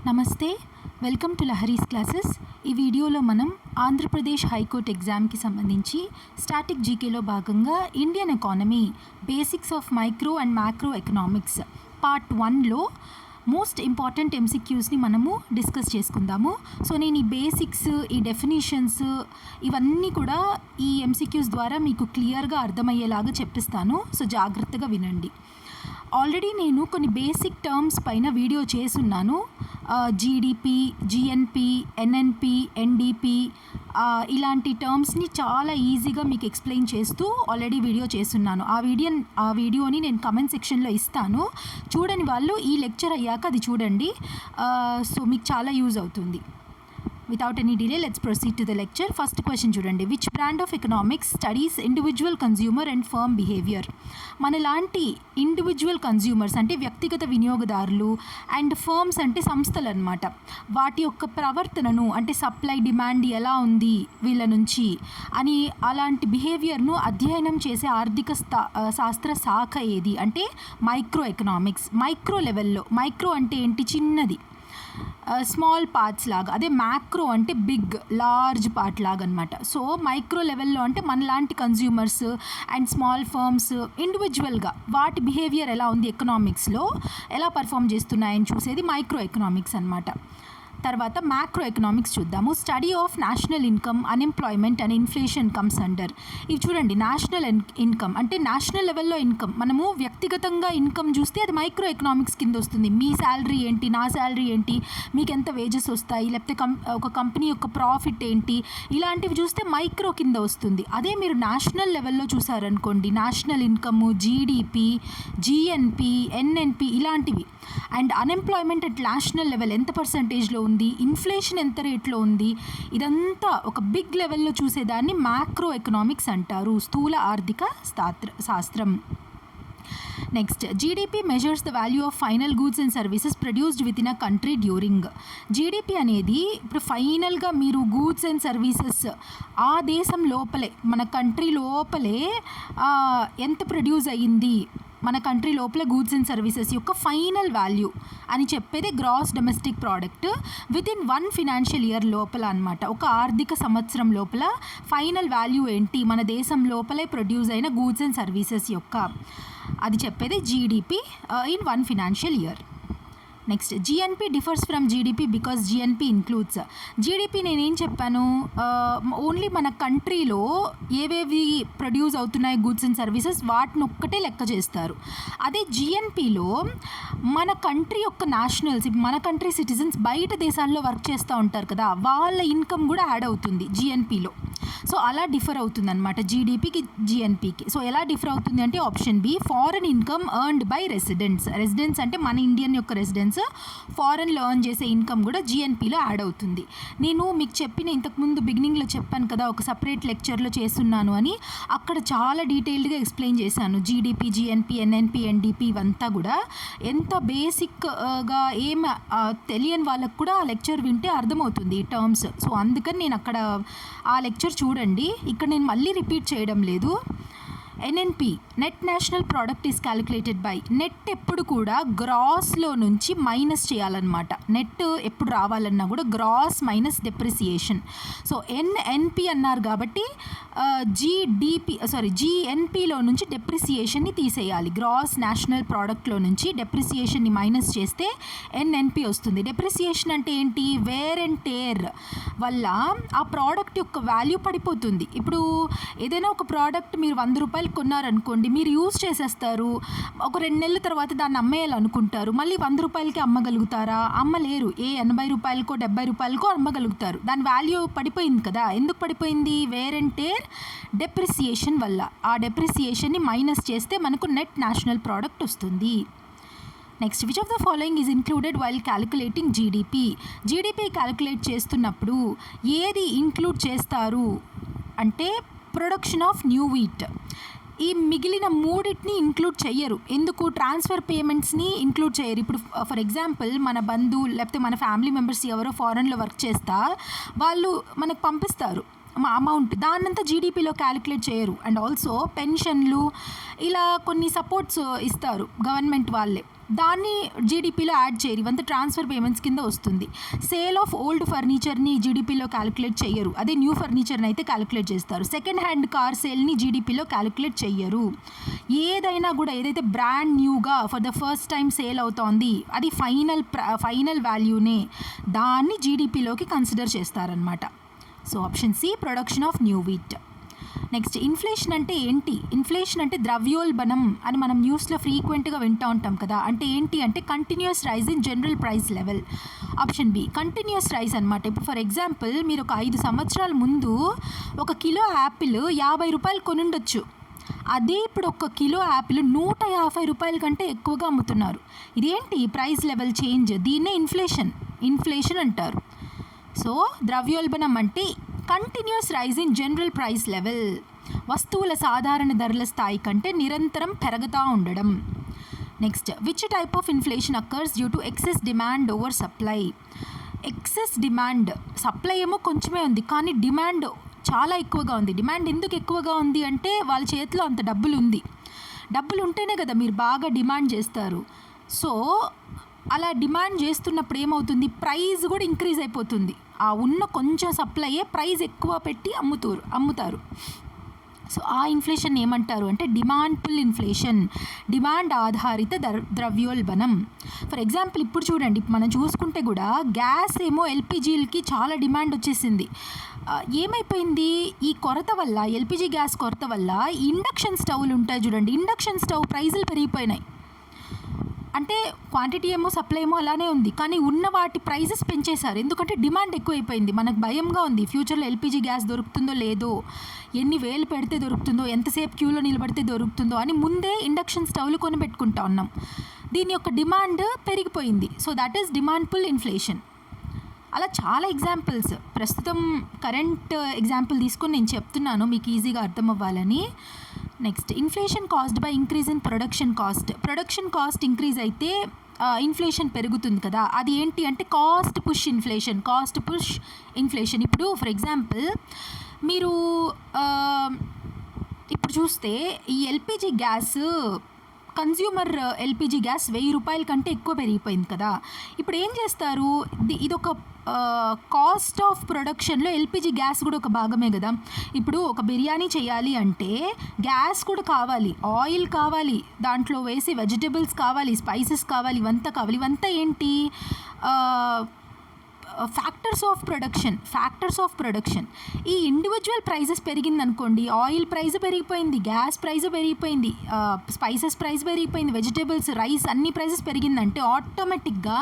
నమస్తే, welcome to Lahari's classes. ఈ వీడియోలో మనం ఆంధ్రప్రదేశ్ హైకోర్టు ఎగ్జామ్కి సంబంధించి స్టాటిక్ జీకేలో భాగంగా Indian economy basics of micro and macro economics part 1లో మోస్ట్ ఇంపార్టెంట్ ఎంసీక్యూస్ని మనము డిస్కస్ చేసుకుందాము. సో నేను ఈ బేసిక్స్, ఈ డెఫినేషన్స్ ఇవన్నీ కూడా ఈ ఎంసీక్యూస్ ద్వారా మీకు క్లియర్గా అర్థమయ్యేలాగా చెప్పిస్తాను. సో జాగ్రత్తగా వినండి. ఆల్రెడీ నేను కొన్ని బేసిక్ టర్మ్స్ పైన వీడియో చేసున్నాను. జీడిపి, జిఎన్పి, ఎన్ఎన్పి, ఎన్డిపి ఇలాంటి టర్మ్స్ని చాలా ఈజీగా మీకు ఎక్స్ప్లెయిన్ చేస్తూ ఆల్రెడీ వీడియో చేస్తున్నాను. ఆ వీడియోని నేను కమెంట్ సెక్షన్లో ఇస్తాను. చూడని వాళ్ళు ఈ లెక్చర్ అయ్యాక అది చూడండి. సో మీకు చాలా యూజ్ అవుతుంది. Without any delay, let's proceed to the lecture. First question చూడండి. Which brand of economics studies individual consumer and firm behavior? మనలాంటి ఇండివిజువల్ కన్జ్యూమర్స్ అంటే వ్యక్తిగత వినియోగదారులు అండ్ ఫర్మ్స్ అంటే సంస్థలు అన్నమాట. వాటి యొక్క ప్రవర్తనను అంటే సప్లై డిమాండ్ ఎలా ఉంది వీళ్ళ నుంచి అని అలాంటి బిహేవియర్ను అధ్యయనం చేసే ఆర్థిక శాస్త్ర శాఖ ఏది అంటే మైక్రో ఎకనామిక్స్. మైక్రో లెవెల్లో, మైక్రో అంటే ఏంటి? చిన్నది, స్మాల్ పార్ట్స్ లాగా. అదే మ్యాక్రో అంటే బిగ్, లార్జ్ పార్ట్ లాగా అనమాట. సో మైక్రో లెవెల్లో అంటే మనలాంటి కన్జ్యూమర్స్ అండ్ స్మాల్ ఫర్మ్స్ ఇండివిజువల్గా వాటి బిహేవియర్ ఎలా ఉంది, ఎకనామిక్స్లో ఎలా పర్ఫామ్ చేస్తున్నాయని చూసేది మైక్రో ఎకనామిక్స్ అనమాట. తర్వాత మ్యాక్రో ఎకనామిక్స్ చూద్దాము. Study of national income, unemployment and inflation comes under. ఇవి చూడండి, నేషనల్ ఇన్కమ్ అంటే నేషనల్ లెవెల్లో ఇన్కమ్. మనము వ్యక్తిగతంగా ఇన్కమ్ చూస్తే అది మైక్రో ఎకనామిక్స్ కింద వస్తుంది. మీ శాలరీ ఏంటి, నా శాలరీ ఏంటి, మీకు ఎంత వేజెస్ వస్తాయి, లేకపోతే ఒక కంపెనీ యొక్క ప్రాఫిట్ ఏంటి, ఇలాంటివి చూస్తే మైక్రో కింద వస్తుంది. అదే మీరు నేషనల్ లెవెల్లో చూసారనుకోండి, national income, GDP, GNP, NNP ఇలాంటివి. And unemployment at national level ఎంత పర్సంటేజ్లో ఉంది, ఇన్ఫ్లేషన్ ఎంత రేట్లో ఉంది, ఇదంతా ఒక బిగ్ లెవెల్లో చూసేదాన్ని మ్యాక్రో ఎకనామిక్స్ అంటారు, స్థూల ఆర్థిక శాస్త్రం. Next, GDP measures the value of final goods and services produced with in a country during. GDP అనేది ఇప్పుడు ఫైనల్గా మీరు గూడ్స్ అండ్ సర్వీసెస్ ఆ దేశం లోపలే, మన కంట్రీ లోపలే ఎంత ప్రొడ్యూస్ అయ్యింది, మన కంట్రీ లోపల గూడ్స్ అండ్ సర్వీసెస్ యొక్క ఫైనల్ వాల్యూ అని చెప్పేది gross domestic product within 1 financial year లోపల అనమాట. ఒక ఆర్థిక సంవత్సరం లోపల ఫైనల్ వాల్యూ ఏంటి మన దేశం లోపలే ప్రొడ్యూస్ అయిన గూడ్స్ అండ్ సర్వీసెస్ యొక్క, అది చెప్పేది GDP in 1 financial year. Next, GNP differs from GDP because GNP includes. GDP నేనేం చెప్పాను, ఓన్లీ మన కంట్రీలో ఏవేవి ప్రొడ్యూస్ అవుతున్నాయి గూడ్స్ అండ్ సర్వీసెస్ వాటిని ఒక్కటే లెక్క చేస్తారు. అదే జిఎన్పిలో మన కంట్రీ యొక్క నేషనల్స్, మన కంట్రీ సిటిజన్స్ బయట దేశాల్లో వర్క్ చేస్తూ ఉంటారు కదా, వాళ్ళ ఇన్కమ్ కూడా యాడ్ అవుతుంది జిఎన్పిలో. సో అలా డిఫర్ అవుతుంది అనమాట జీడిపికి జిఎన్పికి. సో ఎలా డిఫర్ అవుతుంది అంటే option B, foreign income earned by residents అంటే మన ఇండియన్ యొక్క రెసిడెంట్స్ ఫారెన్లో ఎర్న్ చేసే ఇన్కమ్ కూడా జిఎన్పిలో యాడ్ అవుతుంది. నేను మీకు చెప్పిన ఇంతకుముందు బిగినింగ్లో చెప్పాను కదా, ఒక సపరేట్ లెక్చర్లో చేస్తున్నాను అని, అక్కడ చాలా డీటెయిల్డ్గా ఎక్స్ప్లెయిన్ చేశాను. జీడిపి, జిఎన్పి, ఎన్ఎన్పి, ఎన్డిపి ఇవంతా కూడా ఎంత బేసిక్గా ఏం తెలియని వాళ్ళకు కూడా ఆ లెక్చర్ వింటే అర్థమవుతుంది ఈ టర్మ్స్. సో అందుకని నేను అక్కడ ఆ లెక్చర్ చూడండి, ఇక్కడ నేను మళ్ళీ రిపీట్ చేయడం లేదు. NNP, net national product is calculated by. Net ఎప్పుడు కూడా గ్రాస్లో నుంచి మైనస్ చేయాలన్నమాట. నెట్ ఎప్పుడు రావాలన్నా కూడా gross minus depreciation. So NNP అన్నారు కాబట్టి జిఎన్పిలో నుంచి డెప్రిసియేషన్ని తీసేయాలి. గ్రాస్ నేషనల్ ప్రోడక్ట్లో నుంచి డెప్రిసియేషన్ని మైనస్ చేస్తే ఎన్ఎన్పి వస్తుంది. డెప్రిసియేషన్ అంటే ఏంటి? వేర్ అండ్ టేర్ వల్ల ఆ ప్రోడక్ట్ యొక్క వాల్యూ పడిపోతుంది. ఇప్పుడు ఏదైనా ఒక ప్రోడక్ట్ మీరు 100 రూపాయలు కొన్నారనుకోండి, మీరు యూజ్ చేసేస్తారు, ఒక 2 నెలల తర్వాత దాన్ని అమ్మేయాలనుకుంటారు, మళ్ళీ 100 రూపాయలకి అమ్మగలుగుతారా? అమ్మలేరు. 80 రూపాయలకో 70 రూపాయలకో అమ్మగలుగుతారు. దాని వాల్యూ పడిపోయింది కదా. ఎందుకు పడిపోయింది? వేర్ అండ్ టేర్, డెప్రిసియేషన్ వల్ల. ఆ డెప్రిసియేషన్ని మైనస్ చేస్తే మనకు నెట్ నేషనల్ ప్రోడక్ట్ వస్తుంది. Next, which of the following is included while calculating GDP. GDP calculate చేస్తున్నప్పుడు ఏది ఇంక్లూడ్ చేస్తారు అంటే ప్రొడక్షన్ ఆఫ్ న్యూ వీట్. ఈ మిగిలిన మూడింటిని ఇంక్లూడ్ చెయ్యరు. ఎందుకు? ట్రాన్స్ఫర్ పేమెంట్స్ని ఇంక్లూడ్ చేయరు. ఇప్పుడు ఫర్ ఎగ్జాంపుల్ మన బంధువులు లేకపోతే మన ఫ్యామిలీ మెంబర్స్ ఎవరో ఫారెన్లో వర్క్ చేస్తా వాళ్ళు మనకు పంపిస్తారు అమౌంట్, దాన్నంతా జీడిపిలో క్యాలిక్యులేట్ చేయరు. అండ్ ఆల్సో పెన్షన్లు ఇలా కొన్ని సపోర్ట్స్ ఇస్తారు గవర్నమెంట్ వాళ్ళే, దాన్ని జీడిపిలో యాడ్ చేయరు, ఇవంతా ట్రాన్స్ఫర్ పేమెంట్స్ కింద వస్తుంది. సేల్ ఆఫ్ ఓల్డ్ ఫర్నిచర్ని జీడిపిలో క్యాలిక్యులేట్ చేయరు, అదే న్యూ ఫర్నిచర్ని అయితే క్యాలిక్యులేట్ చేస్తారు. సెకండ్ హ్యాండ్ కార్ సేల్ని జీడిపిలో క్యాలిక్యులేట్ చెయ్యరు. ఏదైనా కూడా ఏదైతే బ్రాండ్ న్యూగా for the first time sale అవుతోంది అది ఫైనల్ వాల్యూనే, దాన్ని జీడిపిలోకి కన్సిడర్ చేస్తారనమాట. So option C production of new wheat. Next, inflation అంటే ఏంటి? ఇన్ఫ్లేషన్ అంటే ద్రవ్యోల్బణం అని మనం న్యూస్లో ఫ్రీక్వెంట్గా వింటూ ఉంటాం కదా. అంటే ఏంటి అంటే continuous rise in general price level. Option B continuous rise అనమాట. ఇప్పుడు ఫర్ ఎగ్జాంపుల్ మీరు ఒక 5 సంవత్సరాల ముందు 1 కిలో యాపిల్ 50 రూపాయలు కొనుండొచ్చు, అదే ఇప్పుడు 1 కిలో యాపిల్ 150 రూపాయల కంటే ఎక్కువగా అమ్ముతున్నారు. ఇదేంటి? ప్రైస్ లెవెల్ చేంజ్, దీన్నే ఇన్ఫ్లేషన్ అంటారు. సో ద్రవ్యోల్బణం అంటే continuous rise in general price level, వస్తువుల సాధారణ ధరల స్థాయి కంటే నిరంతరం పెరుగుతూ ఉండడం. Next, which type of inflation occurs due to excess demand over supply. Excess demand, supply ఏమో కొంచెమే ఉంది కానీ డిమాండ్ చాలా ఎక్కువగా ఉంది. డిమాండ్ ఎందుకు ఎక్కువగా ఉంది అంటే వాళ్ళ చేతిలో అంత డబ్బులు ఉంటేనే కదా మీరు బాగా డిమాండ్ చేస్తారు. సో అలా డిమాండ్ చేస్తున్నప్పుడు ఏమవుతుంది, ప్రైస్ కూడా ఇంక్రీజ్ అయిపోతుంది. ఆ ఉన్న కొంచెం సప్లైయే ప్రైస్ ఎక్కువ పెట్టి అమ్ముతారు. సో ఆ ఇన్ఫ్లేషన్ ఏమంటారు అంటే డిమాండ్ పుల్ ఇన్ఫ్లేషన్, డిమాండ్ ఆధారిత ద్రవ్యోల్బణం. ఫర్ ఎగ్జాంపుల్ ఇప్పుడు చూడండి, మనం చూసుకుంటే కూడా గ్యాస్ ఏమో ఎల్పిజీలకి చాలా డిమాండ్ వచ్చేసింది. ఏమైపోయింది, ఈ కొరత వల్ల, ఎల్పిజి గ్యాస్ కొరత వల్ల ఇండక్షన్ స్టవ్లు ఉంటాయి చూడండి, ఇండక్షన్ స్టవ్ ప్రైజులు పెరిగిపోయినాయి. అంటే క్వాంటిటీ ఏమో సప్లై ఏమో అలానే ఉంది కానీ ఉన్న వాటి ప్రైజెస్ పెంచేశారు, ఎందుకంటే డిమాండ్ ఎక్కువైపోయింది. మనకు భయంగా ఉంది ఫ్యూచర్లో ఎల్పిజి గ్యాస్ దొరుకుతుందో లేదో, ఎన్ని వేలు పెడితే దొరుకుతుందో, ఎంతసేపు క్యూలో నిలబడితే దొరుకుతుందో అని ముందే ఇండక్షన్ స్టవ్లు కొనిపెట్టుకుంటా ఉన్నాం. దీని యొక్క డిమాండ్ పెరిగిపోయింది. So that is demand pull inflation. అలా చాలా ఎగ్జాంపుల్స్, ప్రస్తుతం కరెంట్ ఎగ్జాంపుల్ తీసుకొని నేను చెప్తున్నాను మీకు ఈజీగా అర్థం అవ్వాలని. Next, inflation caused by increase in production cost increase అయితే ఇన్ఫ్లేషన్ పెరుగుతుంది కదా, అది ఏంటి అంటే కాస్ట్ పుష్ ఇన్ఫ్లేషన్. ఇప్పుడు ఫర్ ఎగ్జాంపుల్ మీరు ఇప్పుడు చూస్తే ఈ LPG gas, consumer LPG gas 1000 రూపాయల కంటే ఎక్కువ పెరిగిపోయింది కదా. ఇప్పుడు ఏం చేస్తారు, ఇదొక కాస్ట్ ఆఫ్ ప్రొడక్షన్లో ఎల్పిజి గ్యాస్ కూడా ఒక భాగమే కదా. ఇప్పుడు ఒక బిర్యానీ చేయాలి అంటే గ్యాస్ కూడా కావాలి, ఆయిల్ కావాలి, దాంట్లో వేసి వెజిటబుల్స్ కావాలి, స్పైసెస్ కావాలి, ఇవంతా ఏంటి, ఫ్యాక్టర్స్ ఆఫ్ ప్రొడక్షన్. ఈ ఇండివిజువల్ ప్రైజెస్ పెరిగింది అనుకోండి, ఆయిల్ ప్రైస్ పెరిగిపోయింది, గ్యాస్ ప్రైస్ పెరిగిపోయింది, స్పైసెస్ ప్రైస్ పెరిగిపోయింది, వెజిటబుల్స్, రైస్ అన్ని ప్రైసెస్ పెరిగిందంటే ఆటోమేటిక్గా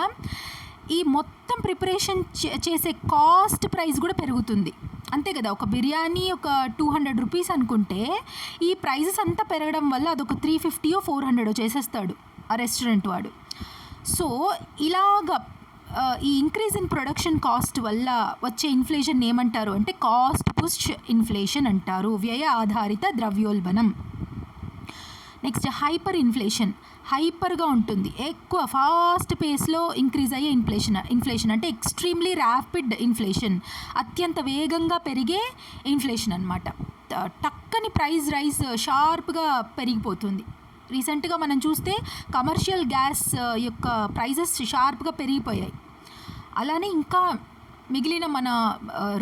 ఈ మొత్తం ప్రిపరేషన్ చేసే కాస్ట్ ప్రైస్ కూడా పెరుగుతుంది, అంతే కదా. ఒక బిర్యానీ ఒక 200 రూపీస్ అనుకుంటే ఈ ప్రైజెస్ అంతా పెరగడం వల్ల అదొక 350 or 400 చేసేస్తాడు ఆ రెస్టారెంట్ వాడు. సో ఇలాగా ఈ ఇంక్రీజ్ ఇన్ ప్రొడక్షన్ కాస్ట్ వల్ల వచ్చే ఇన్ఫ్లేషన్ ఏమంటారు అంటే కాస్ట్ పుష్ ఇన్ఫ్లేషన్ అంటారు, వ్యయ ఆధారిత ద్రవ్యోల్బణం. Next, hyper inflation. హైపర్గా ఉంటుంది, ఎక్కువ ఫాస్ట్ పేస్లో ఇంక్రీజ్ అయ్యే ఇన్ఫ్లేషన్ అంటే ఎక్స్ట్రీమ్లీ ర్యాపిడ్ ఇన్ఫ్లేషన్, అత్యంత వేగంగా పెరిగే ఇన్ఫ్లేషన్ అనమాట. టక్కని ప్రైస్ రైజ్ షార్ప్గా పెరిగిపోతుంది. రీసెంట్గా మనం చూస్తే కమర్షియల్ గ్యాస్ యొక్క ప్రైజెస్ షార్ప్గా పెరిగిపోయాయి. అలానే ఇంకా మిగిలిన మన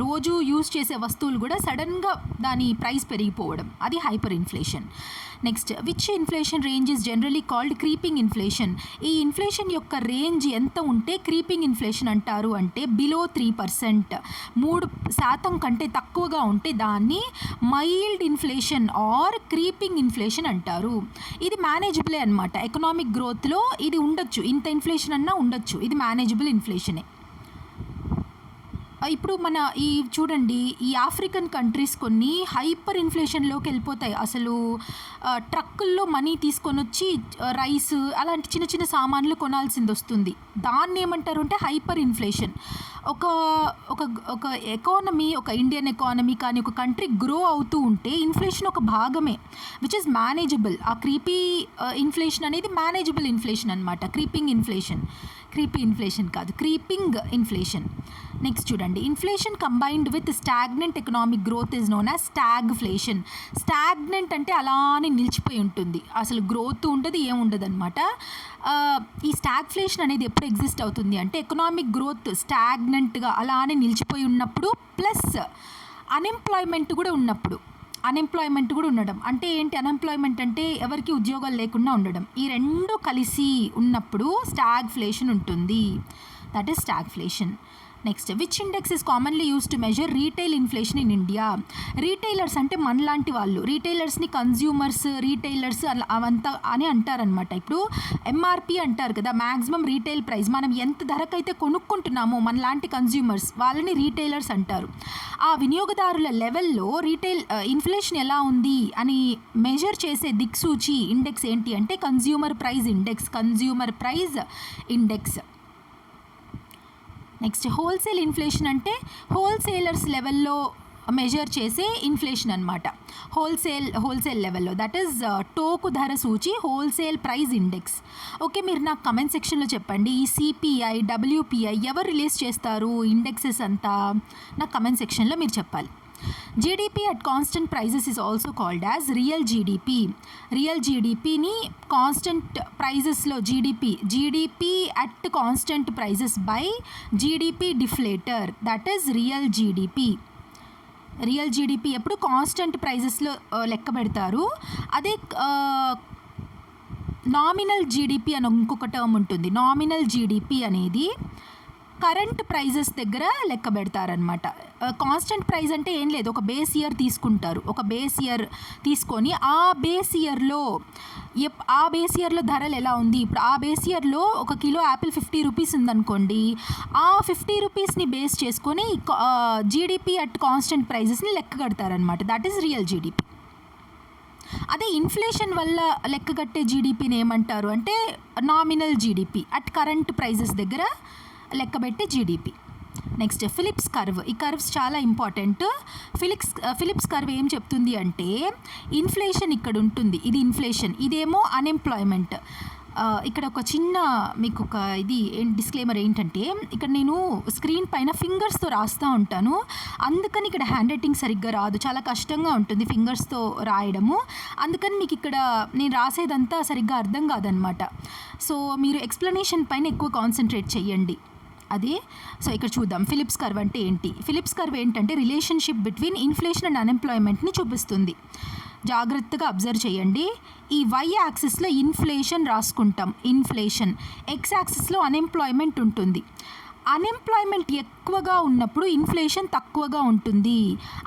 రోజు యూజ్ చేసే వస్తువులు కూడా సడన్గా దాని ప్రైస్ పెరిగిపోవడం, అది hyper inflation. Next, which inflation range is generally called creeping inflation. ఈ ఇన్ఫ్లేషన్ యొక్క రేంజ్ ఎంత ఉంటే క్రీపింగ్ ఇన్ఫ్లేషన్ అంటారు అంటే బిలో 3%, 3% కంటే తక్కువగా ఉంటే దాన్ని mild inflation or creeping inflation అంటారు. ఇది మేనేజబులే అనమాట, ఎకనామిక్ గ్రోత్లో ఇది ఉండొచ్చు, ఇంత ఇన్ఫ్లేషన్ అన్నా ఉండొచ్చు, ఇది మేనేజబుల్ ఇన్ఫ్లేషనే. ఇప్పుడు మన చూడండి, ఈ ఆఫ్రికన్ కంట్రీస్ కొన్ని హైపర్ ఇన్ఫ్లేషన్లోకి వెళ్ళిపోతాయి. అసలు ట్రక్కుల్లో మనీ తీసుకొని వచ్చి రైస్ అలాంటి చిన్న చిన్న సామాన్లు కొనాల్సింది వస్తుంది. దాన్ని ఏమంటారు అంటే హైపర్ ఇన్ఫ్లేషన్. ఒక ఒక ఒక ఎకానమీ, ఒక ఇండియన్ ఎకానమీ కానీ ఒక కంట్రీ గ్రో అవుతూ ఉంటే ఇన్ఫ్లేషన్ ఒక భాగమే, విచ్ ఇస్ మేనేజబుల్. ఆ క్రీపీ ఇన్ఫ్లేషన్ అనేది మేనేజబుల్ ఇన్ఫ్లేషన్ అనమాట, క్రీపింగ్ ఇన్ఫ్లేషన్. క్రీపీ ఇన్ఫ్లేషన్ కాదు, క్రీపింగ్ ఇన్ఫ్లేషన్. నెక్స్ట్ చూడండి, inflation combined with stagnant economic growth is known as stagflation. Stagnant అంటే అలానే నిలిచిపోయి ఉంటుంది, అసలు గ్రోత్ ఉండదు, ఏముండదు అనమాట. ఈ స్టాగ్ఫ్లేషన్ అనేది ఎప్పుడు ఎగ్జిస్ట్ అవుతుంది అంటే ఎకనామిక్ గ్రోత్ స్టాగ్నెంట్గా అలానే నిలిచిపోయి ఉన్నప్పుడు, ప్లస్ అన్ఎంప్లాయ్మెంట్ కూడా ఉన్నప్పుడు. అన్ఎంప్లాయ్మెంట్ కూడా ఉండడం అంటే ఏంటి? అన్ఎంప్లాయ్మెంట్ అంటే ఎవరికి ఉద్యోగాలు లేకుండా ఉండడం. ఈ రెండు కలిసి ఉన్నప్పుడు స్టాగ్ఫ్లేషన్ ఉంటుంది. That is stagflation. Next, which index is commonly use to measure retail inflation in India? Retailers అంటే మనలాంటి వాళ్ళు, రీటైలర్స్ని కన్జ్యూమర్స్, రీటైలర్స్ అవంతా అని అంటారనమాట. ఇప్పుడు ఎంఆర్పి అంటారు కదా, మ్యాక్సిమం రీటైల్ ప్రైస్, మనం ఎంత ధరకైతే కొనుక్కుంటున్నామో మనలాంటి కన్జ్యూమర్స్ వాళ్ళని రీటైలర్స్ అంటారు. ఆ వినియోగదారుల లెవెల్లో రీటైల్ ఇన్ఫ్లేషన్ ఎలా ఉంది అని మెజర్ చేసే దిక్సూచి ఇండెక్స్ ఏంటి అంటే consumer price index. Consumer price index. Next, wholesale inflation అంటే హోల్సేలర్స్ లెవెల్లో మెజర్ చేసే ఇన్ఫ్లేషన్ అనమాట. హోల్సేల్ లెవెల్లో, దట్ ఈస్ టోకు ధర సూచి, హోల్సేల్ ప్రైస్ ఇండెక్స్. ఓకే, మీరు నాకు కమెంట్ సెక్షన్లో చెప్పండి, ఈ సిపిఐ, డబ్ల్యూపిఐ ఎవరు రిలీజ్ చేస్తారు ఇండెక్సెస్ అంతా? నాకు కమెంట్ సెక్షన్లో మీరు చెప్పాలి. GDP at constant prices is also called as real GDP. Real జీడిపిని కాన్స్టెంట్ ప్రైజెస్లో GDP at constant prices by GDP deflator, that is real GDP. Real GDP ఎప్పుడు కాన్స్టెంట్ ప్రైజెస్లో లెక్క పెడతారు. అదే నామినల్ జీడిపి అని ఇంకొక టర్మ్ ఉంటుంది. నామినల్ జీడిపి అనేది కరెంట్ ప్రైజెస్ దగ్గర లెక్క పెడతారనమాట. కాన్స్టెంట్ ప్రైస్ అంటే ఏం లేదు, ఒక బేస్ ఇయర్ తీసుకుంటారు. ఒక బేస్ ఇయర్ తీసుకొని ఆ బేస్ ఇయర్లో ధరలు ఎలా ఉంది. ఇప్పుడు ఆ బేస్ ఇయర్లో ఒక కిలో యాపిల్ 50 రూపీస్ ఉందనుకోండి, ఆ 50 రూపీస్ని బేస్ చేసుకొని జీడిపి అట్ కాన్స్టెంట్ ప్రైజెస్ని లెక్క కడతారనమాట. That is real GDP. అదే ఇన్ఫ్లేషన్ వల్ల లెక్క కట్టే జీడిపిని ఏమంటారు అంటే nominal GDP, at current prices దగ్గర లెక్కబెట్టే జీడిపి. Next, Phillips curve. ఈ కర్వ్స్ చాలా ఇంపార్టెంట్. ఫిలిప్స్ కర్వ్ ఏం చెప్తుంది అంటే ఇన్ఫ్లేషన్ ఇక్కడ ఉంటుంది, ఇది ఇన్ఫ్లేషన్, ఇదేమో అన్ఎంప్లాయ్మెంట్. ఇక్కడ ఒక చిన్న మీకు ఒక డిస్క్లైమర్ ఏంటంటే, ఇక్కడ నేను స్క్రీన్ పైన ఫింగర్స్తో రాస్తూ ఉంటాను, అందుకని ఇక్కడ హ్యాండ్ రైటింగ్ సరిగ్గా రాదు, చాలా కష్టంగా ఉంటుంది ఫింగర్స్తో రాయడము. అందుకని మీకు ఇక్కడ నేను రాసేదంతా సరిగ్గా అర్థం కాదనమాట. సో మీరు ఎక్స్ప్లెనేషన్ పైన ఎక్కువ కాన్సన్ట్రేట్ చేయండి. అదే, సో ఇక్కడ చూద్దాం ఫిలిప్స్ కర్వ్ అంటే ఏంటి. ఫిలిప్స్ కర్వ్ ఏంటంటే రిలేషన్షిప్ బిట్వీన్ ఇన్ఫ్లేషన్ అండ్ అన్ఎంప్లాయ్మెంట్ని చూపిస్తుంది. జాగ్రత్తగా అబ్జర్వ్ చేయండి. ఈ వై యాక్సిస్లో ఇన్ఫ్లేషన్ రాసుకుంటాం, ఇన్ఫ్లేషన్. ఎక్స్ యాక్సిస్లో అన్ఎంప్లాయ్మెంట్ ఉంటుంది. అన్ఎంప్లాయ్మెంట్ ఎక్కువగా ఉన్నప్పుడు ఇన్ఫ్లేషన్ తక్కువగా ఉంటుంది.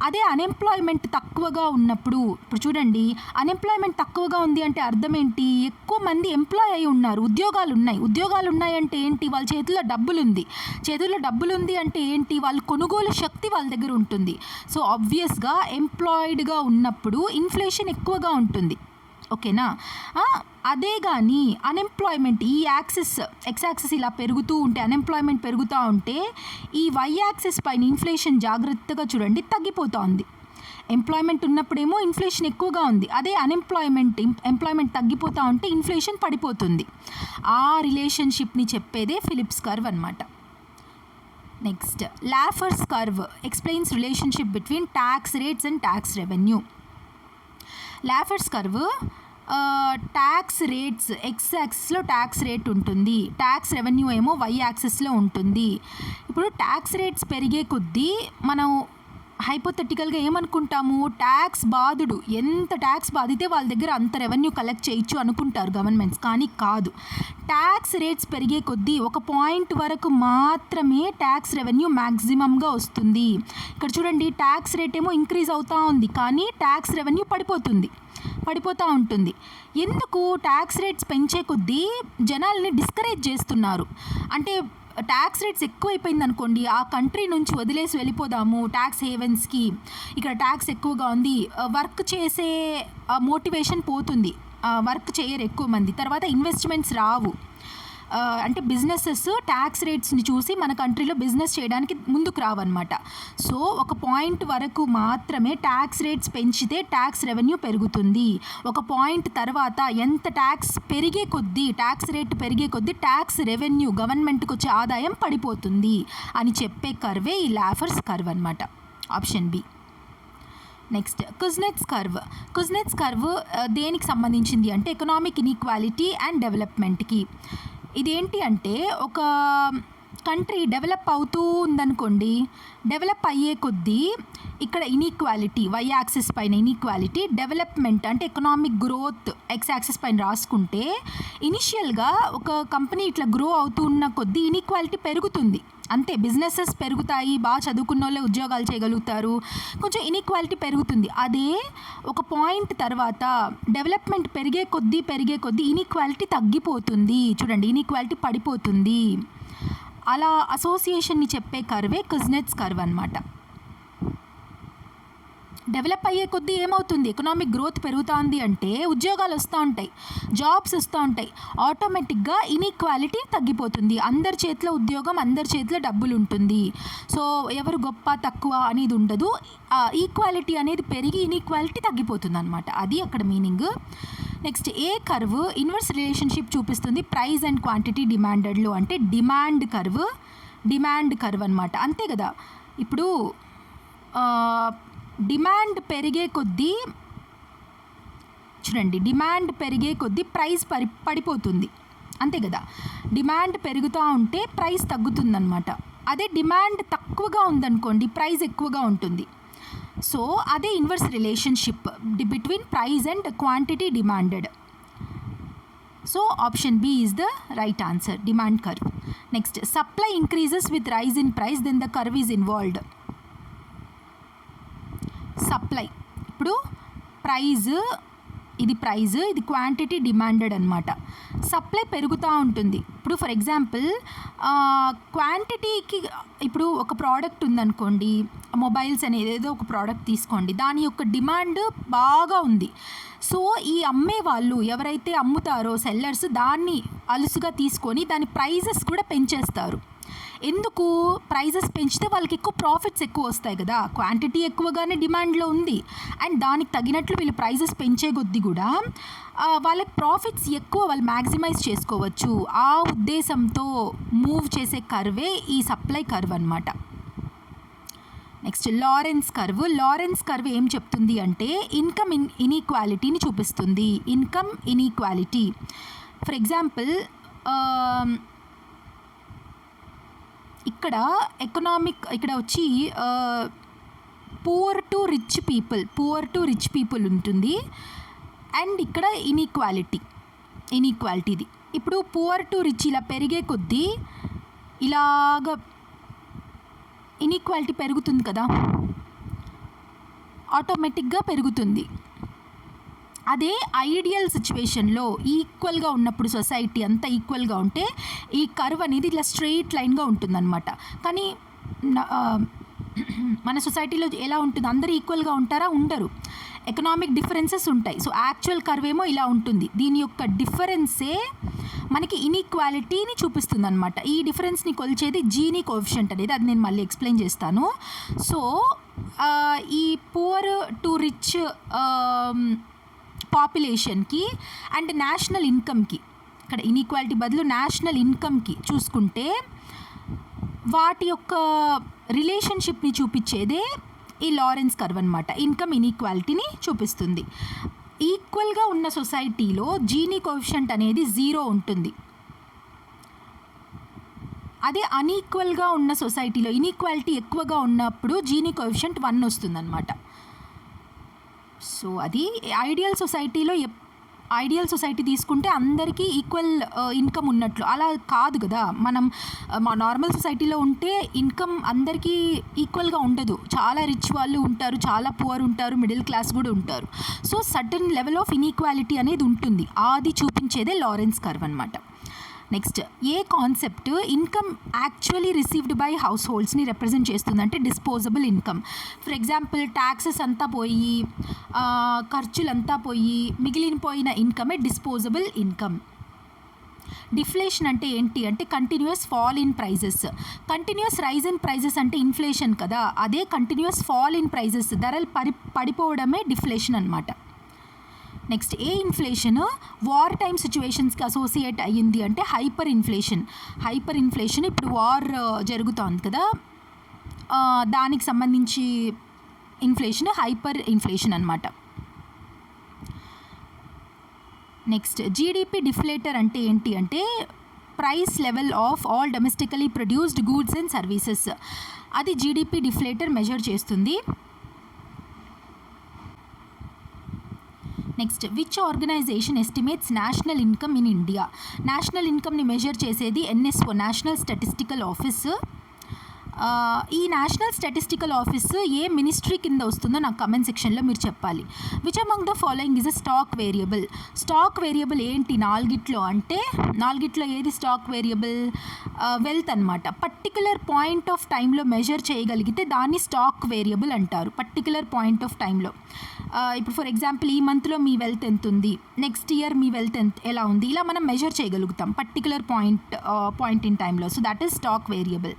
అదే అన్ఎంప్లాయ్మెంట్ తక్కువగా ఉన్నప్పుడు, ఇప్పుడు చూడండి, అన్ఎంప్లాయ్మెంట్ తక్కువగా ఉంది అంటే అర్థం ఏంటి? ఎక్కువ మంది ఎంప్లాయ్ అయి ఉన్నారు, ఉద్యోగాలు ఉన్నాయి అంటే ఏంటి? వాళ్ళ చేతిలో డబ్బులు ఉంది అంటే ఏంటి? వాళ్ళ కొనుగోలు శక్తి వాళ్ళ దగ్గర ఉంటుంది. సో ఆబ్వియస్గా ఎంప్లాయిడ్గా ఉన్నప్పుడు ఇన్ఫ్లేషన్ ఎక్కువగా ఉంటుంది. ఓకేనా? అదే కానీ అన్ఎంప్లాయ్మెంట్ ఈ యాక్సిస్, ఎక్స్ యాక్సిస్ ఇలా పెరుగుతూ ఉంటే, అన్ఎంప్లాయ్మెంట్ పెరుగుతూ ఉంటే, ఈ వై యాక్సిస్ పైన ఇన్ఫ్లేషన్ జాగ్రత్తగా చూడండి తగ్గిపోతూ ఉంది. ఎంప్లాయ్మెంట్ ఉన్నప్పుడేమో ఇన్ఫ్లేషన్ ఎక్కువగా ఉంది, అదే ఎంప్లాయ్మెంట్ తగ్గిపోతూ ఉంటే ఇన్ఫ్లేషన్ పడిపోతుంది. ఆ రిలేషన్షిప్ని చెప్పేదే ఫిలిప్స్ కర్వ్ అనమాట. Next, Laffer's curve explains relationship between tax rates and tax revenue. Laffer's curve tax rates, X యాక్సిస్లో ట్యాక్స్ రేట్ ఉంటుంది, ట్యాక్స్ రెవెన్యూ ఏమో వై యాక్సిస్లో ఉంటుంది. ఇప్పుడు ట్యాక్స్ రేట్స్ పెరిగే కొద్దీ మనం హైపోథెటికల్గా ఏమనుకుంటాము, ట్యాక్స్ బాధుడు ఎంత ట్యాక్స్ బాధితే వాళ్ళ దగ్గర అంత రెవెన్యూ కలెక్ట్ చేయొచ్చు అనుకుంటారు గవర్నమెంట్స్. కానీ కాదు, ట్యాక్స్ రేట్స్ పెరిగే కొద్దీ ఒక పాయింట్ వరకు మాత్రమే ట్యాక్స్ రెవెన్యూ మ్యాక్సిమంగా వస్తుంది. ఇక్కడ చూడండి, ట్యాక్స్ రేట్ ఏమో ఇంక్రీజ్ అవుతూ ఉంది, కానీ ట్యాక్స్ రెవెన్యూ పడిపోతూ ఉంటుంది. ఎందుకు? ట్యాక్స్ రేట్స్ పెంచే కొద్దీ జనాల్ని డిస్కరేజ్ చేస్తున్నారు. అంటే ట్యాక్స్ రేట్స్ ఎక్కువైపోయింది అనుకోండి, ఆ కంట్రీ నుంచి వదిలేసి వెళ్ళిపోదాము ట్యాక్స్ హేవెన్స్కి, ఇక్కడ ట్యాక్స్ ఎక్కువగా ఉంది, వర్క్ చేసే మోటివేషన్ పోతుంది, వర్క్ చేయరు ఎక్కువ మంది, తర్వాత ఇన్వెస్ట్మెంట్స్ రావు. అంటే బిజినెసెస్ ట్యాక్స్ రేట్స్ని చూసి మన కంట్రీలో బిజినెస్ చేయడానికి ముందుకు రావన్నమాట. సో ఒక పాయింట్ వరకు మాత్రమే ట్యాక్స్ రేట్స్ పెంచితే ట్యాక్స్ రెవెన్యూ పెరుగుతుంది. ఒక పాయింట్ తర్వాత ఎంత ట్యాక్స్ పెరిగే కొద్దీ, ట్యాక్స్ రేట్ పెరిగే కొద్దీ ట్యాక్స్ రెవెన్యూ, గవర్నమెంట్కి వచ్చే ఆదాయం పడిపోతుంది అని చెప్పే కర్వే ఈ లాఫర్స్ కర్వ్ అనమాట. Option B. Next Kuznets curve. Kuznets curve దేనికి సంబంధించింది అంటే ఎకనామిక్ ఇన్ఈక్వాలిటీ అండ్ డెవలప్మెంట్కి. ఇదేంటి అంటే ఒక కంట్రీ డెవలప్ అవుతూ ఉందనుకోండి, డెవలప్ అయ్యే కొద్దీ ఇక్కడ ఇన్ఈక్వాలిటీ వై యాక్సిస్ పైన ఇన్ఈక్వాలిటీ, డెవలప్మెంట్ అంటే ఎకనామిక్ గ్రోత్ ఎక్స్ యాక్సిస్ పైన రాసుకుంటే ఇనిషియల్గా ఒక కంపెనీ ఇట్లా గ్రో అవుతూ ఉన్న కొద్దీ ఇన్ఈక్వాలిటీ పెరుగుతుంది అంతే. బిజినెసెస్ పెరుగుతాయి, బాగా చదువుకున్న వాళ్ళే ఉద్యోగాలు చేయగలుగుతారు, కొంచెం ఇన్ఈక్వాలిటీ పెరుగుతుంది. అదే ఒక పాయింట్ తర్వాత డెవలప్మెంట్ పెరిగే కొద్దీ ఇన్ఈక్వాలిటీ తగ్గిపోతుంది. చూడండి, ఇన్ఈక్వాలిటీ పడిపోతుంది. అలా అసోసియేషన్ని చెప్పే కర్వే కుజ్నెట్స్ కర్వ్ అనమాట. డెవలప్ అయ్యే కొద్దీ ఏమవుతుంది, ఎకనామిక్ గ్రోత్ పెరుగుతుంది అంటే ఉద్యోగాలు వస్తూ ఉంటాయి, జాబ్స్ వస్తూ ఉంటాయి, ఆటోమేటిక్గా ఇన్ఈక్వాలిటీ తగ్గిపోతుంది. అందరి చేతిలో ఉద్యోగం, అందరి చేతిలో డబ్బులు ఉంటుంది. సో ఎవరు గొప్ప తక్కువ అనేది ఉండదు, ఈక్వాలిటీ అనేది పెరిగి ఇన్ఈక్వాలిటీ తగ్గిపోతుంది అనమాట. అది అక్కడ మీనింగ్. నెక్స్ట్ ఏ కర్వ్ ఇన్వర్స్ రిలేషన్షిప్ చూపిస్తుంది ప్రైస్ అండ్ క్వాంటిటీ డిమాండెడ్లో అంటే డిమాండ్ కర్వ్ అనమాట. అంతే కదా, ఇప్పుడు డిమాండ్ పెరిగే కొద్దీ చూడండి, డిమాండ్ పెరిగే కొద్దీ ప్రైస్ పడిపోతుంది. అంతే కదా, డిమాండ్ పెరుగుతూ ఉంటే ప్రైస్ తగ్గుతుందన్నమాట. అదే డిమాండ్ తక్కువగా ఉందనుకోండి, ప్రైస్ ఎక్కువగా ఉంటుంది. సో అదే inverse relationship between price and quantity demanded. So option B is the right answer, demand curve. Next supply increases with rise in price then the curve is involved. Supply, ఇప్పుడు ఇది quantity demanded అనమాట. Supply పెరుగుతూ ఉంటుంది. ఇప్పుడు for example క్వాంటిటీకి, ఇప్పుడు ఒక product ఉందనుకోండి, మొబైల్స్ అనేది ఏదో ఒక ప్రోడక్ట్ తీసుకోండి, దాని యొక్క డిమాండ్ బాగా ఉంది. సో ఈ అమ్మే వాళ్ళు ఎవరైతే అమ్ముతారో సెల్లర్స్ దాన్ని అలుసుగా తీసుకొని దాని ప్రైజెస్ కూడా పెంచేస్తారు. ఎందుకు, ప్రైజెస్ పెంచితే వాళ్ళకి ఎక్కువ ప్రాఫిట్స్ ఎక్కువ వస్తాయి కదా, క్వాంటిటీ ఎక్కువగానే డిమాండ్లో ఉంది అండ్ దానికి తగినట్లు వీళ్ళు ప్రైజెస్ పెంచే కొద్దీ కూడా వాళ్ళకి ప్రాఫిట్స్ ఎక్కువ వాళ్ళు మ్యాక్సిమైజ్ చేసుకోవచ్చు. ఆ ఉద్దేశంతో మూవ్ చేసే కర్వే ఈ సప్లై కర్వ్ అనమాట. నెక్స్ట్ లారెన్స్ కర్వ్ ఏం చెప్తుంది అంటే ఇన్కమ్ ఇన్ఈక్వాలిటీని చూపిస్తుంది. ఇన్కమ్ ఇన్ఈక్వాలిటీ, ఫర్ ఎగ్జాంపుల్ ఇక్కడ ఇక్కడ వచ్చి పూర్ టు రిచ్ పీపుల్ ఉంటుంది అండ్ ఇక్కడ ఇన్ఈక్వాలిటీది. ఇప్పుడు పూర్ టు రిచ్ ఇలా పెరిగే కొద్దీ ఇలాగ ఇన్ఈక్వాలిటీ పెరుగుతుంది కదా, ఆటోమేటిక్గా పెరుగుతుంది. అదే ఐడియల్ సిచ్యువేషన్లో ఈక్వల్గా ఉన్నప్పుడు, సొసైటీ అంతా ఈక్వల్గా ఉంటే ఈ కర్వ్ అనేది ఇలా స్ట్రెయిట్ లైన్గా ఉంటుందన్నమాట. కానీ మన సొసైటీలో ఎలా ఉంటుంది, అందరూ ఈక్వల్గా ఉంటారా, ఉండరు, ఎకనామిక్ డిఫరెన్సెస్ ఉంటాయి. సో యాక్చువల్ కర్వ్ ఏమో ఇలా ఉంటుంది. దీని యొక్క డిఫరెన్సే మనకి ఇన్ఈక్వాలిటీని చూపిస్తుంది అనమాట. ఈ డిఫరెన్స్ని కొలిచేది జీనీ కోఎఫిషియంట్ అనేది, అది నేను మళ్ళీ ఎక్స్ప్లెయిన్ చేస్తాను. సో ఈ పూర్ టు రిచ్ పాపులేషన్కి అండ్ నేషనల్ ఇన్కమ్కి, ఇక్కడ ఇన్ఈక్వాలిటీ బదులు నేషనల్ ఇన్కమ్కి చూసుకుంటే వాటి యొక్క రిలేషన్షిప్ని చూపించేదే ఈ లారెన్స్ కర్వ్ అనమాట. ఇన్కమ్ ఇన్ఈక్వాలిటీని చూపిస్తుంది. ఈక్వల్గా ఉన్న సొసైటీలో జీనీ కోఎఫిషియంట్ అనేది 0 ఉంటుంది. అదే అన్ఈక్వల్గా ఉన్న సొసైటీలో ఇన్ఈక్వాలిటీ ఎక్కువగా ఉన్నప్పుడు జీనీ కోఎఫిషియంట్ 1 వస్తుందన్నమాట. సో అది ఐడియల్ సొసైటీ తీసుకుంటే అందరికీ ఈక్వల్ ఇన్కమ్ ఉన్నట్లు, అలా కాదు కదా. మనం నార్మల్ సొసైటీలో ఉంటే ఇన్కమ్ అందరికీ ఈక్వల్గా ఉండదు. చాలా రిచ్ వాళ్ళు ఉంటారు, చాలా పువర్ ఉంటారు, మిడిల్ క్లాస్ కూడా ఉంటారు. So certain level of inequality అనేది ఉంటుంది. అది చూపించేదే లారెన్స్ కర్వ్ అనమాట. నెక్స్ట్ ఏ concept income actually received by హౌస్ హోల్డ్స్ని రిప్రజెంట్ చేస్తుందంటే disposable income. For example taxes అంతా పోయి, ఖర్చులంతా పోయి మిగిలిపోయిన ఇన్కమే డిస్పోజబుల్ ఇన్కమ్. డిఫ్లేషన్ అంటే ఏంటి అంటే continuous fall in prices. Continuous rise in prices అంటే ఇన్ఫ్లేషన్ కదా, అదే కంటిన్యూస్ ఫాల్ ఇన్ ప్రైజెస్, ధరలు పడిపోవడమే డిఫ్లేషన్ అనమాట. Next a inflation war time సిచ్యువేషన్స్కి అసోసియేట్ అయ్యింది అంటే హైపర్ ఇన్ఫ్లేషన్. హైపర్ ఇన్ఫ్లేషన్ ఇప్పుడు వార్ జరుగుతోంది కదా, దానికి సంబంధించి ఇన్ఫ్లేషన్ హైపర్ ఇన్ఫ్లేషన్ అనమాట. నెక్స్ట్ జీడిపి డిఫ్లేటర్ అంటే ఏంటి అంటే price level of all domestically produced goods and services, అది జీడిపి డిఫ్లేటర్ మెజర్ చేస్తుంది. Next which organisation estimates national income in India. National ఇన్కమ్ని మెజర్ చేసేది ఎన్ఎస్ఓ, నేషనల్ స్టాటిస్టికల్ ఆఫీస్. ఈ national statistical office ఏ ministry కింద వస్తుందో నాకు కమెంట్ సెక్షన్లో మీరు చెప్పాలి. Which among the following is a stock variable. Stock variable ఏంటి నాలుగిట్లో అంటే, నాలుగిట్లో ఏది స్టాక్ వేరియబుల్? వెల్త్ అనమాట. పర్టికులర్ పాయింట్ ఆఫ్ టైంలో మెజర్ చేయగలిగితే దాన్ని స్టాక్ వేరియబుల్ అంటారు. పర్టికులర్ పాయింట్ ఆఫ్ టైంలో, ఇప్పుడు ఫర్ ఎగ్జాంపుల్ ఈ మంత్లో మీ వెల్త్ ఎంత ఉంది, నెక్స్ట్ ఇయర్ మీ వెల్త్ ఎలా ఉంది, ఇలా మనం మెజర్ చేయగలుగుతాం పర్టికులర్ పాయింట్ ఇన్ టైంలో. So that is stock variable.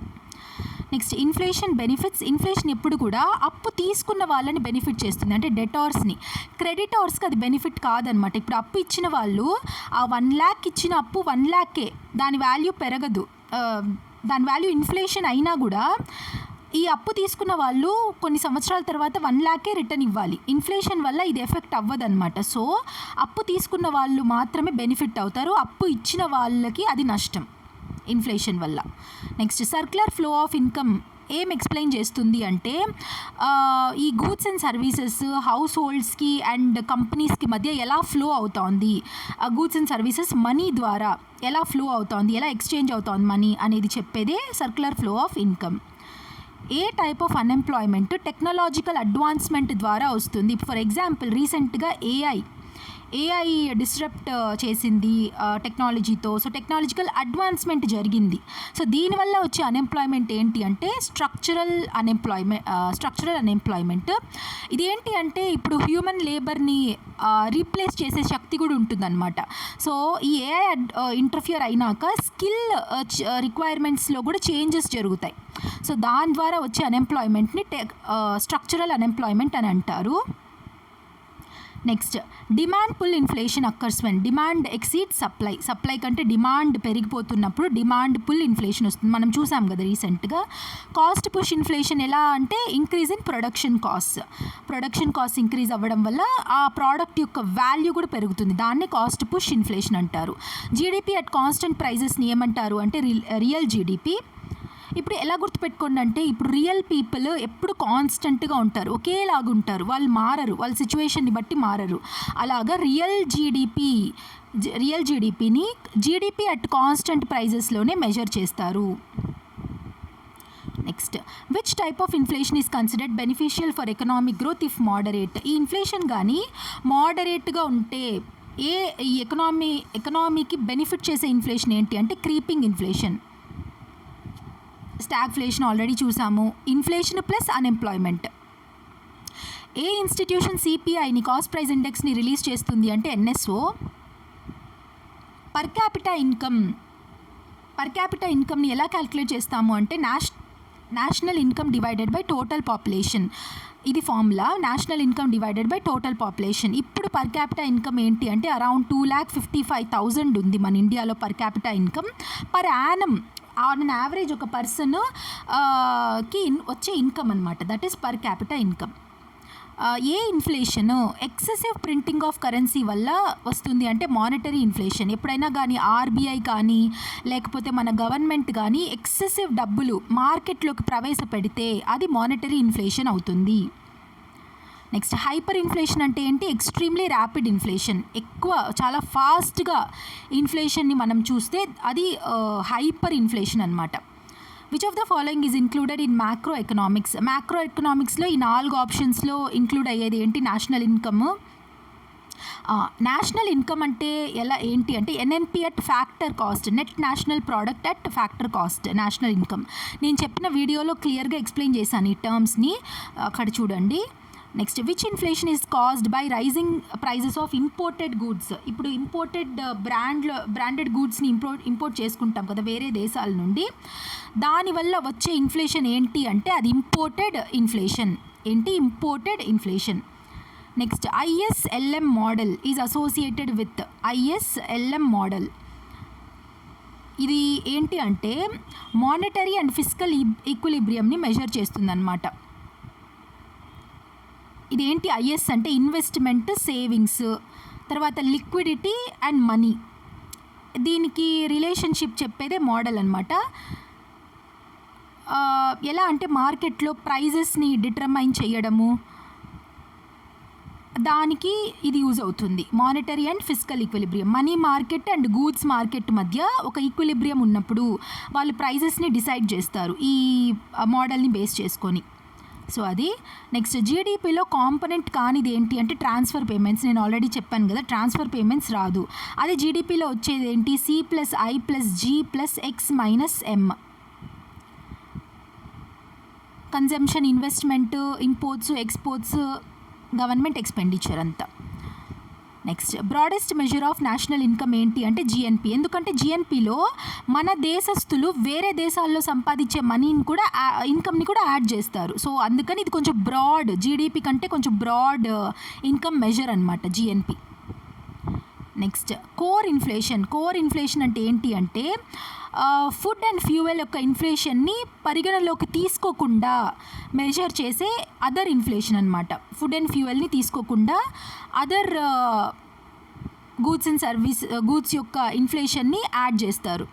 Next inflation benefits. Inflation ఎప్పుడు కూడా అప్పు తీసుకున్న వాళ్ళని బెనిఫిట్ చేస్తుంది, అంటే డెటార్స్ని. క్రెడిటార్స్కి అది బెనిఫిట్ కాదనమాట. ఇప్పుడు అప్పు ఇచ్చిన వాళ్ళు ఆ 1 lakh ఇచ్చిన అప్పు 1 lakhే, దాని వాల్యూ పెరగదు. దాని వాల్యూ ఇన్ఫ్లేషన్ అయినా కూడా ఈ అప్పు తీసుకున్న వాళ్ళు కొన్ని సంవత్సరాల తర్వాత 1 lakhే రిటర్న్ ఇవ్వాలి. ఇన్ఫ్లేషన్ వల్ల ఇది ఎఫెక్ట్ అవ్వదన్నమాట. సో అప్పు తీసుకున్న వాళ్ళు మాత్రమే బెనిఫిట్ అవుతారు, అప్పు ఇచ్చిన వాళ్ళకి అది నష్టం ఇన్ఫ్లేషన్ వల్ల. Next circular flow of income ఏం ఎక్స్ప్లెయిన్ చేస్తుంది అంటే ఈ గూడ్స్ అండ్ సర్వీసెస్ హౌస్ హోల్డ్స్కి అండ్ కంపెనీస్కి మధ్య ఎలా ఫ్లో అవుతోంది, గూడ్స్ అండ్ సర్వీసెస్ మనీ ద్వారా ఎలా ఫ్లో అవుతోంది, ఎలా ఎక్స్చేంజ్ అవుతోంది మనీ అనేది చెప్పేదే circular flow of income. A type of unemployment technological advancement ద్వారా వస్తుంది. ఫర్ ఎగ్జాంపుల్ రీసెంట్గా ఏఐ డిస్రప్ట్ చేసింది టెక్నాలజీతో. సో టెక్నాలజికల్ అడ్వాన్స్మెంట్ జరిగింది. సో దీనివల్ల వచ్చే అన్ఎంప్లాయ్మెంట్ ఏంటి అంటే స్ట్రక్చరల్ అన్ఎంప్లాయ్మెంట్. ఇదేంటి అంటే ఇప్పుడు హ్యూమన్ లేబర్ని రీప్లేస్ చేసే శక్తి కూడా ఉంటుందన్నమాట. సో ఈ ఏఐ ఇంటర్ఫియర్ అయినాక స్కిల్ రిక్వైర్మెంట్స్లో కూడా చేంజెస్ జరుగుతాయి. సో దాని ద్వారా వచ్చే అన్ఎంప్లాయ్మెంట్ని స్ట్రక్చరల్ అన్ఎంప్లాయ్మెంట్ అని అంటారు. Next demand pull inflation occurs when demand exceed supply. Supply కంటే డిమాండ్ పెరిగిపోతున్నప్పుడు డిమాండ్ పుల్ ఇన్ఫ్లేషన్ వస్తుంది. మనం చూసాం కదా రీసెంట్గా. కాస్ట్ పుష్ ఇన్ఫ్లేషన్ ఎలా అంటే increase in production cost increase అవ్వడం వల్ల ఆ ప్రోడక్ట్ యొక్క వాల్యూ కూడా పెరుగుతుంది, దాన్ని కాస్ట్ పుష్ ఇన్ఫ్లేషన్ అంటారు. జీడిపి అట్ కాన్స్టెంట్ ప్రైజెస్ని ఏమంటారు అంటే రియల్ జీడిపి. ఇప్పుడు ఎలా గుర్తుపెట్టుకోండి అంటే ఇప్పుడు రియల్ పీపుల్ ఎప్పుడు కాన్స్టెంట్గా ఉంటారు, ఒకేలాగా ఉంటారు, వాళ్ళు మారరు, వాళ్ళ సిచ్యువేషన్ని బట్టి మారరు. అలాగా రియల్ జీడిపిని జీడిపి అట్ కాన్స్టెంట్ ప్రైజెస్లోనే మెజర్ చేస్తారు. Next which type of inflation is considered beneficial for economic growth if moderate. ఈ ఇన్ఫ్లేషన్ కానీ మోడరేట్గా ఉంటే ఈ ఎకనామీకి బెనిఫిట్ చేసే ఇన్ఫ్లేషన్ ఏంటి అంటే క్రీపింగ్ ఇన్ఫ్లేషన్. స్టాగ్ఫ్లేషన్ ఆల్రెడీ చూసాము. Inflation plus unemployment. ఏ ఇన్స్టిట్యూషన్ సిపిఐని కాస్ట్ ప్రైస్ ఇండెక్స్ని రిలీజ్ చేస్తుంది అంటే ఎన్ఎస్ఓ. పర్ క్యాపిటా ఇన్కమ్ని ఎలా క్యాలిక్యులేట్ చేస్తాము అంటే national income divided by total population. ఇది formula, national income divided by total population. ఇప్పుడు పర్ క్యాపిటా ఇన్కమ్ ఏంటి అంటే అరౌండ్ 2,55,000 ఉంది మన ఇండియాలో per capita income. Per annum on average ఒక పర్సన్ కి వచ్చే ఇన్కమ్ అనమాట, that is per capita income. ఏ inflation excessive printing of currency వల్ల వస్తుంది అంటే మానిటరీ ఇన్ఫ్లేషన్. ఎప్పుడైనా కానీ ఆర్బీఐ కానీ లేకపోతే మన గవర్నమెంట్ కానీ ఎక్సెసివ్ డబ్బులు మార్కెట్లోకి ప్రవేశపెడితే అది మానిటరీ ఇన్ఫ్లేషన్ అవుతుంది. నెక్స్ట్ హైపర్ ఇన్ఫ్లేషన్ అంటే ఏంటి? ఎక్స్ట్రీమ్లీ ర్యాపిడ్ ఇన్ఫ్లేషన్, ఎక్కువ చాలా ఫాస్ట్గా ఇన్ఫ్లేషన్ని మనం చూస్తే అది హైపర్ ఇన్ఫ్లేషన్ అనమాట. Which of the following is included in macro economics. Macro ఎకనామిక్స్లో ఈ 4 ఆప్షన్స్లో ఇంక్లూడ్ అయ్యేది ఏంటి? National income. నేషనల్ ఇన్కమ్ అంటే ఏంటి అంటే NNP at factor cost, net national product at factor cost, national income. నేను చెప్పిన వీడియోలో క్లియర్గా ఎక్స్ప్లెయిన్ చేశాను ఈ టర్మ్స్ని, అక్కడ చూడండి. Next which inflation is caused by rising prices of imported goods. ఇప్పుడు ఇంపోర్టెడ్ బ్రాండెడ్ గూడ్స్ని ఇంపోర్ట్ చేసుకుంటాం కదా వేరే దేశాల నుండి, దానివల్ల వచ్చే ఇన్ఫ్లేషన్ ఏంటి అంటే అది imported inflation. Imported inflation. Next ISLM model is associated with ISLM model. ఇది ఏంటి అంటే మానిటరీ అండ్ ఫిస్కల్ ఈక్విలిబ్రియంని మెజర్ చేస్తుందన్నమాట. ఇదేంటి IS అంటే ఇన్వెస్ట్మెంట్, సేవింగ్స్, తర్వాత లిక్విడిటీ అండ్ మనీ, దీనికి రిలేషన్షిప్ చెప్పేదే మోడల్ అనమాట. ఎలా అంటే మార్కెట్లో ప్రైజెస్ని డిటర్మైన్ చేయడము, దానికి ఇది యూజ్ అవుతుంది. Monetary and fiscal equilibrium, money market and goods market మధ్య ఒక ఈక్విలిబ్రియం ఉన్నప్పుడు వాళ్ళు ప్రైజెస్ని డిసైడ్ చేస్తారు ఈ మోడల్ని బేస్ చేసుకొని. సో అది. నెక్స్ట్ జీడిపిలో కాంపనెంట్ కానిది ఏంటి అంటే ట్రాన్స్ఫర్ పేమెంట్స్. నేను ఆల్రెడీ చెప్పాను కదా, ట్రాన్స్ఫర్ పేమెంట్స్ రాదు. అదే జీడిపిలో వచ్చేది ఏంటి? C+I+G+X-M. Consumption, investment, imports, exports, government expenditure అంతా. Next broadest measure of national income ఏంటి అంటే GNP. ఎందుకంటే GNPలో మన దేశస్తులు వేరే దేశాల్లో సంపాదించే మనీని కూడా ఇన్కమ్ని కూడా యాడ్ చేస్తారు. సో అందుకని ఇది కొంచెం బ్రాడ్, GDP కంటే కొంచెం బ్రాడ్ ఇన్కమ్ మెజర్ అనమాట GNP. నెక్స్ట్ కోర్ ఇన్ఫ్లేషన్ అంటే ఏంటి అంటే ఫుడ్ అండ్ ఫ్యూయల్ యొక్క ఇన్ఫ్లేషన్ని పరిగణలోకి తీసుకోకుండా మెజర్ చేసే అదర్ ఇన్ఫ్లేషన్ అనమాట. ఫుడ్ అండ్ ఫ్యూయల్ని తీసుకోకుండా అదర్ గూడ్స్ యొక్క ఇన్ఫ్లేషన్ని యాడ్ చేస్తారు.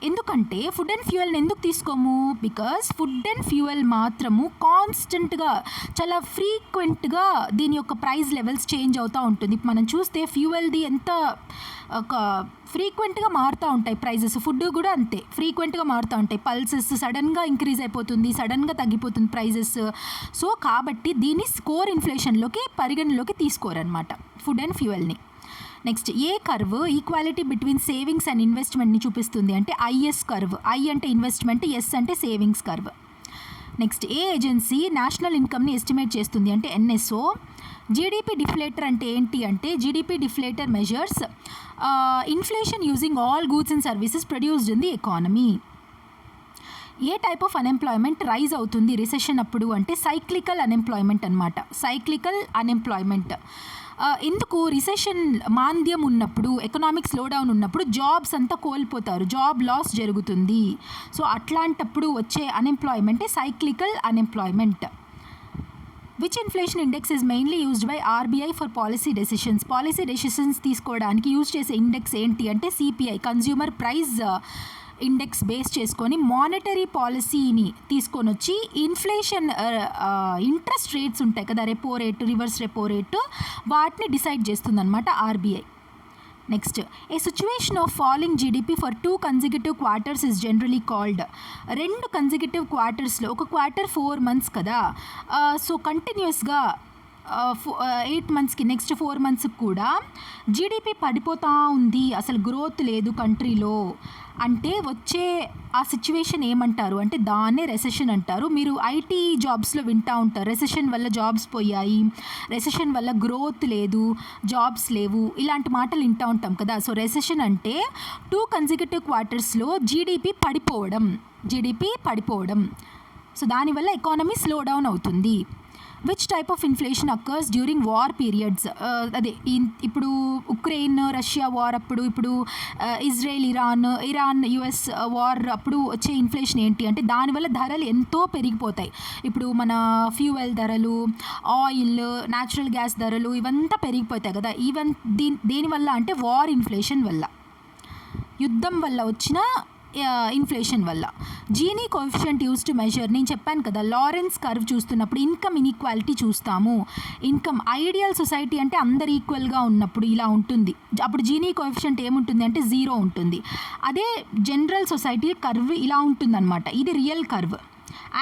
ఎందుకంటే ఫుడ్ అండ్ ఫ్యూయల్ని ఎందుకు తీసుకోము? బికాస్ ఫుడ్ అండ్ ఫ్యూయల్ మాత్రము కాన్స్టెంట్గా, చాలా ఫ్రీక్వెంట్గా దీని యొక్క ప్రైస్ లెవెల్స్ చేంజ్ అవుతూ ఉంటుంది. మనం చూస్తే ఫ్యూయల్ది ఎంత ఒక ఫ్రీక్వెంట్గా మారుతూ ఉంటాయి ప్రైజెస్, ఫుడ్ కూడా అంతే ఫ్రీక్వెంట్గా మారుతూ ఉంటాయి. పల్సెస్ సడన్గా ఇంక్రీజ్ అయిపోతుంది, సడన్గా తగ్గిపోతుంది ప్రైజెస్. సో కాబట్టి దీన్ని కోర్ ఇన్ఫ్లేషన్లోకి పరిగణలోకి తీసుకోరనమాట ఫుడ్ అండ్ ఫ్యూయల్ని. నెక్స్ట్ ఏ curve equality between savings and ఇన్వెస్ట్మెంట్ని చూపిస్తుంది అంటే IS కర్వ్. I అంటే ఇన్వెస్ట్మెంట్, S అంటే సేవింగ్స్ కర్వ్. నెక్స్ట్ ఏ ఏజెన్సీ నేషనల్ ఇన్కమ్ని ఎస్టిమేట్ చేస్తుంది అంటే NSO. జీడిపి డిఫ్లేటర్ అంటే ఏంటి అంటే GDP deflator measures inflation using all goods and services produced in the economy. ఏ టైప్ ఆఫ్ అన్ఎంప్లాయ్మెంట్ రైజ్ అవుతుంది రిసెషన్ అప్పుడు అంటే సైక్లికల్ అన్ఎంప్లాయ్మెంట్ అనమాట. సైక్లికల్ అన్ఎంప్లాయ్మెంట్ ఎందుకు? రిసెషన్ మాంద్యం ఉన్నప్పుడు, ఎకనామిక్ స్లో డౌన్ ఉన్నప్పుడు జాబ్స్ అంతా కోల్పోతారు, జాబ్ లాస్ జరుగుతుంది. సో అట్లాంటప్పుడు వచ్చే అన్ఎంప్లాయ్మెంటే cyclical unemployment. Which inflation index is mainly used by RBI for policy decisions తీసుకోవడానికి యూజ్ చేసే ఇండెక్స్ ఏంటి అంటే CPI, consumer price index base చేసుకొని మానిటరీ పాలసీని తీసుకొని వచ్చి ఇన్ఫ్లేషన్ ఇంట్రెస్ట్ రేట్స్ ఉంటాయి కదా, repo rate, reverse repo rate, వాటిని డిసైడ్ చేస్తుందన్నమాట RBI. నెక్స్ట్ ఏ situation of falling GDP for 2 consecutive quarters is generally called. 2 consecutive quartersలో, ఒక క్వార్టర్ 4 months కదా, సో కంటిన్యూస్గా 8 monthsకి నెక్స్ట్ 4 monthsకి కూడా జీడిపి పడిపోతూ ఉంది, అసలు గ్రోత్ లేదు కంట్రీలో అంటే వచ్చే ఆ సిచ్యువేషన్ ఏమంటారు అంటే దాన్నే రెసెషన్ అంటారు. మీరు IT జాబ్స్లో వింటూ ఉంటారు, రెసెషన్ వల్ల జాబ్స్ పోయాయి, రెసెషన్ వల్ల గ్రోత్ లేదు, జాబ్స్ లేవు, ఇలాంటి మాటలు వింటూ ఉంటాం కదా. సో రెసెషన్ అంటే 2 consecutive quartersలో జీడిపి పడిపోవడం. సో దానివల్ల ఎకానమీ స్లో డౌన్ అవుతుంది. Which type of inflation occurs during war periods. అదే ఇప్పుడు ఉక్రెయిన్ రష్యా వార్ అప్పుడు, ఇప్పుడు ఇజ్రాయెల్ ఇరాన్ US వార్ అప్పుడు వచ్చే ఇన్ఫ్లేషన్ ఏంటి అంటే దానివల్ల ధరలు ఎంతో పెరిగిపోతాయి. ఇప్పుడు మన ఫ్యూయల్ ధరలు, ఆయిల్, న్యాచురల్ గ్యాస్ ధరలు ఇవంతా పెరిగిపోతాయి కదా. దేనివల్ల అంటే వార్ ఇన్ఫ్లేషన్ వల్ల, యుద్ధం వల్ల వచ్చిన ఇన్ఫ్లేషన్ వల్ల. Genie coefficient use to measure, నేను చెప్పాను కదా లారెన్స్ కర్వ్ చూస్తున్నప్పుడు ఇన్కమ్ ఇన్ఈక్వాలిటీ చూస్తాము. ఇన్కమ్ ఐడియల్ సొసైటీ అంటే అందరు ఈక్వల్గా ఉన్నప్పుడు ఇలా ఉంటుంది, అప్పుడు జీనీ కోఎఫిషియంట్ ఏముంటుంది అంటే 0 ఉంటుంది. అదే జనరల్ సొసైటీ కర్వ్ ఇలా ఉంటుందన్నమాట, ఇది real curve.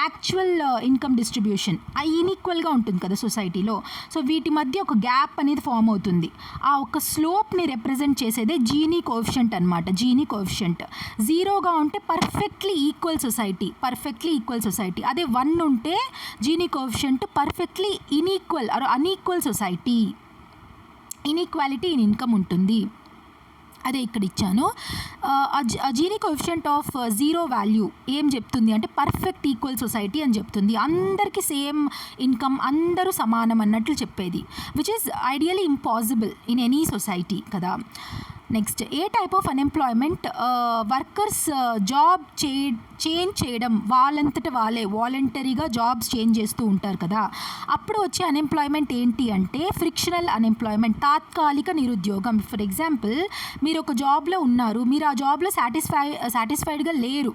Actual income distribution ఇన్ఈక్వల్గా ఉంటుంది కదా సొసైటీలో. సో వీటి మధ్య ఒక గ్యాప్ అనేది ఫామ్ అవుతుంది. ఆ ఒక స్లోప్ని రిప్రజెంట్ చేసేదే జీనీ కోఎఫిషియంట్ అనమాట. జీనీ కోఎఫిషియంట్ 0గా ఉంటే పర్ఫెక్ట్లీ ఈక్వల్ సొసైటీ. అదే 1 ఉంటే genie coefficient perfectly unequal society. Inequality in income ఉంటుంది. అదే ఇక్కడ ఇచ్చాను. జీనీ కోఎఫిషియంట్ ఆఫ్ 0 వాల్యూ ఏం చెప్తుంది అంటే పర్ఫెక్ట్ ఈక్వల్ సొసైటీ అని చెప్తుంది. అందరికీ సేమ్ ఇన్కమ్, అందరూ సమానం అన్నట్లు చెప్పేది, which is ideally impossible in any society కదా. నెక్స్ట్, ఏ type of unemployment workers job change చేయడం వాళ్ళంతట వాళ్ళే వాలంటరీగా జాబ్స్ చేంజ్ చేస్తూ ఉంటారు కదా. అప్పుడు వచ్చే అన్ఎంప్లాయ్మెంట్ ఏంటి అంటే ఫ్రిక్షనల్ అన్ఎంప్లాయ్మెంట్, తాత్కాలిక నిరుద్యోగం. ఫర్ ఎగ్జాంపుల్, మీరు ఒక జాబ్లో ఉన్నారు, మీరు ఆ జాబ్లో సాటిస్ఫైడ్గా లేరు.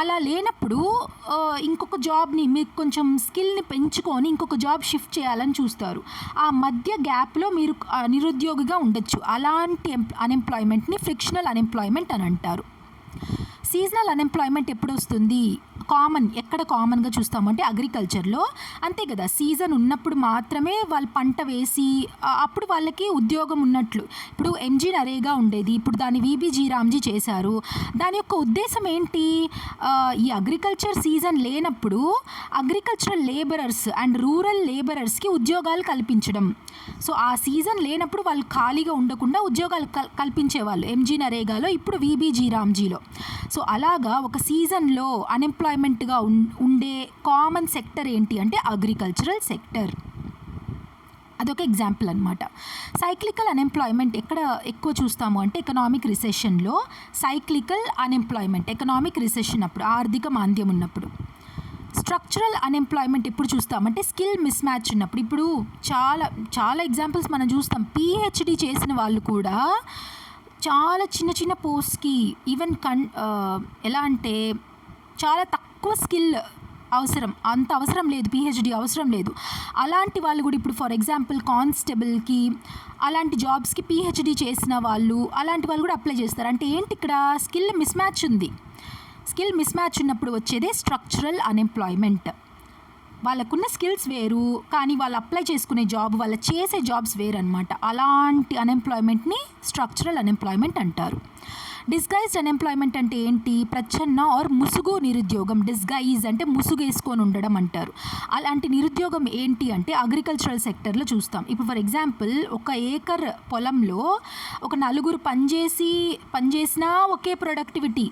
అలా లేనప్పుడు ఇంకొక జాబ్ని మీకు కొంచెం స్కిల్ని పెంచుకొని ఇంకొక జాబ్ షిఫ్ట్ చేయాలని చూస్తారు. ఆ మధ్య గ్యాప్లో మీరు నిరుద్యోగిగా ఉండొచ్చు. అలాంటి అన్ఎంప్లాయ్మెంట్ని ఫ్రిక్షనల్ అన్ఎంప్లాయ్మెంట్ అని అంటారు. సీజనల్ అన్ఎంప్లాయ్మెంట్ ఎప్పుడు వస్తుంది? ఎక్కడ కామన్గా చూస్తామంటే అగ్రికల్చర్లో. అంతే కదా, సీజన్ ఉన్నప్పుడు మాత్రమే వాళ్ళు పంట వేసి అప్పుడు వాళ్ళకి ఉద్యోగం ఉన్నట్లు. ఇప్పుడు ఎంజీ నరేగా ఉండేది, ఇప్పుడు దాన్ని వీబీజీ రామ్జీ చేశారు. దాని యొక్క ఉద్దేశం ఏంటి? ఈ అగ్రికల్చర్ సీజన్ లేనప్పుడు అగ్రికల్చరల్ లేబరర్స్ అండ్ రూరల్ లేబరర్స్కి ఉద్యోగాలు కల్పించడం. సో ఆ సీజన్ లేనప్పుడు వాళ్ళు ఖాళీగా ఉండకుండా ఉద్యోగాలు కల్పించేవాళ్ళు ఎంజీ నరేగాలో, ఇప్పుడు వీబీజీ రామ్జీలో. సో అలాగా ఒక సీజన్లో అన్ఎంప్లాయ్మెంట్గా ఉండే కామన్ సెక్టర్ ఏంటి అంటే అగ్రికల్చరల్ సెక్టర్. అదొక ఎగ్జాంపుల్ అనమాట. సైక్లికల్ అన్ఎంప్లాయ్మెంట్ ఎక్కడ ఎక్కువ చూస్తాము అంటే ఎకనామిక్ రిసెషన్లో. సైక్లికల్ అన్ఎంప్లాయ్మెంట్ ఎకనామిక్ రిసెషన్ అప్పుడు, ఆర్థిక మాంద్యం ఉన్నప్పుడు. స్ట్రక్చరల్ అన్ఎంప్లాయ్మెంట్ ఎప్పుడు చూస్తామంటే స్కిల్ మిస్ మ్యాచ్ ఉన్నప్పుడు. ఇప్పుడు చాలా ఎగ్జాంపుల్స్ మనం చూస్తాం. పిహెచ్డి చేసిన వాళ్ళు కూడా చాలా చిన్న పోస్ట్కి ఈవెన్ ఎలా అంటే చాలా తక్కువ స్కిల్ అవసరం, అంత అవసరం లేదు, పిహెచ్డి అవసరం లేదు. అలాంటి వాళ్ళు కూడా ఇప్పుడు ఫర్ ఎగ్జాంపుల్ కానిస్టేబుల్కి అలాంటి జాబ్స్కి పిహెచ్డి చేసిన వాళ్ళు, అలాంటి వాళ్ళు కూడా అప్లై చేస్తారు. అంటే ఏంటి, ఇక్కడ స్కిల్ మిస్ మ్యాచ్ ఉంది. స్కిల్ మిస్ మ్యాచ్ ఉన్నప్పుడు వచ్చేదే స్ట్రక్చరల్ అన్ఎంప్లాయ్మెంట్. వాళ్ళకున్న స్కిల్స్ వేరు, కానీ వాళ్ళు అప్లై చేసుకునే జాబ్, వాళ్ళు చేసే జాబ్స్ వేరు అనమాట. అలాంటి అన్ఎంప్లాయ్మెంట్ని స్ట్రక్చరల్ అన్ఎంప్లాయ్మెంట్ అంటారు. డిస్గైజ్డ్ అన్ఎంప్లాయ్మెంట్ అంటే ఏంటి? ప్రచ్ఛన్న ఆర్ ముసుగు నిరుద్యోగం. డిస్గైజ్ అంటే ముసుగు వేసుకొని ఉండడం అంటారు. అలాంటి నిరుద్యోగం ఏంటి అంటే అగ్రికల్చరల్ సెక్టర్లో చూస్తాం. ఇప్పుడు ఫర్ ఎగ్జాంపుల్, ఒక ఏకర్ పొలంలో ఒక 4 పనిచేసినా ఒకే ప్రొడక్టివిటీ,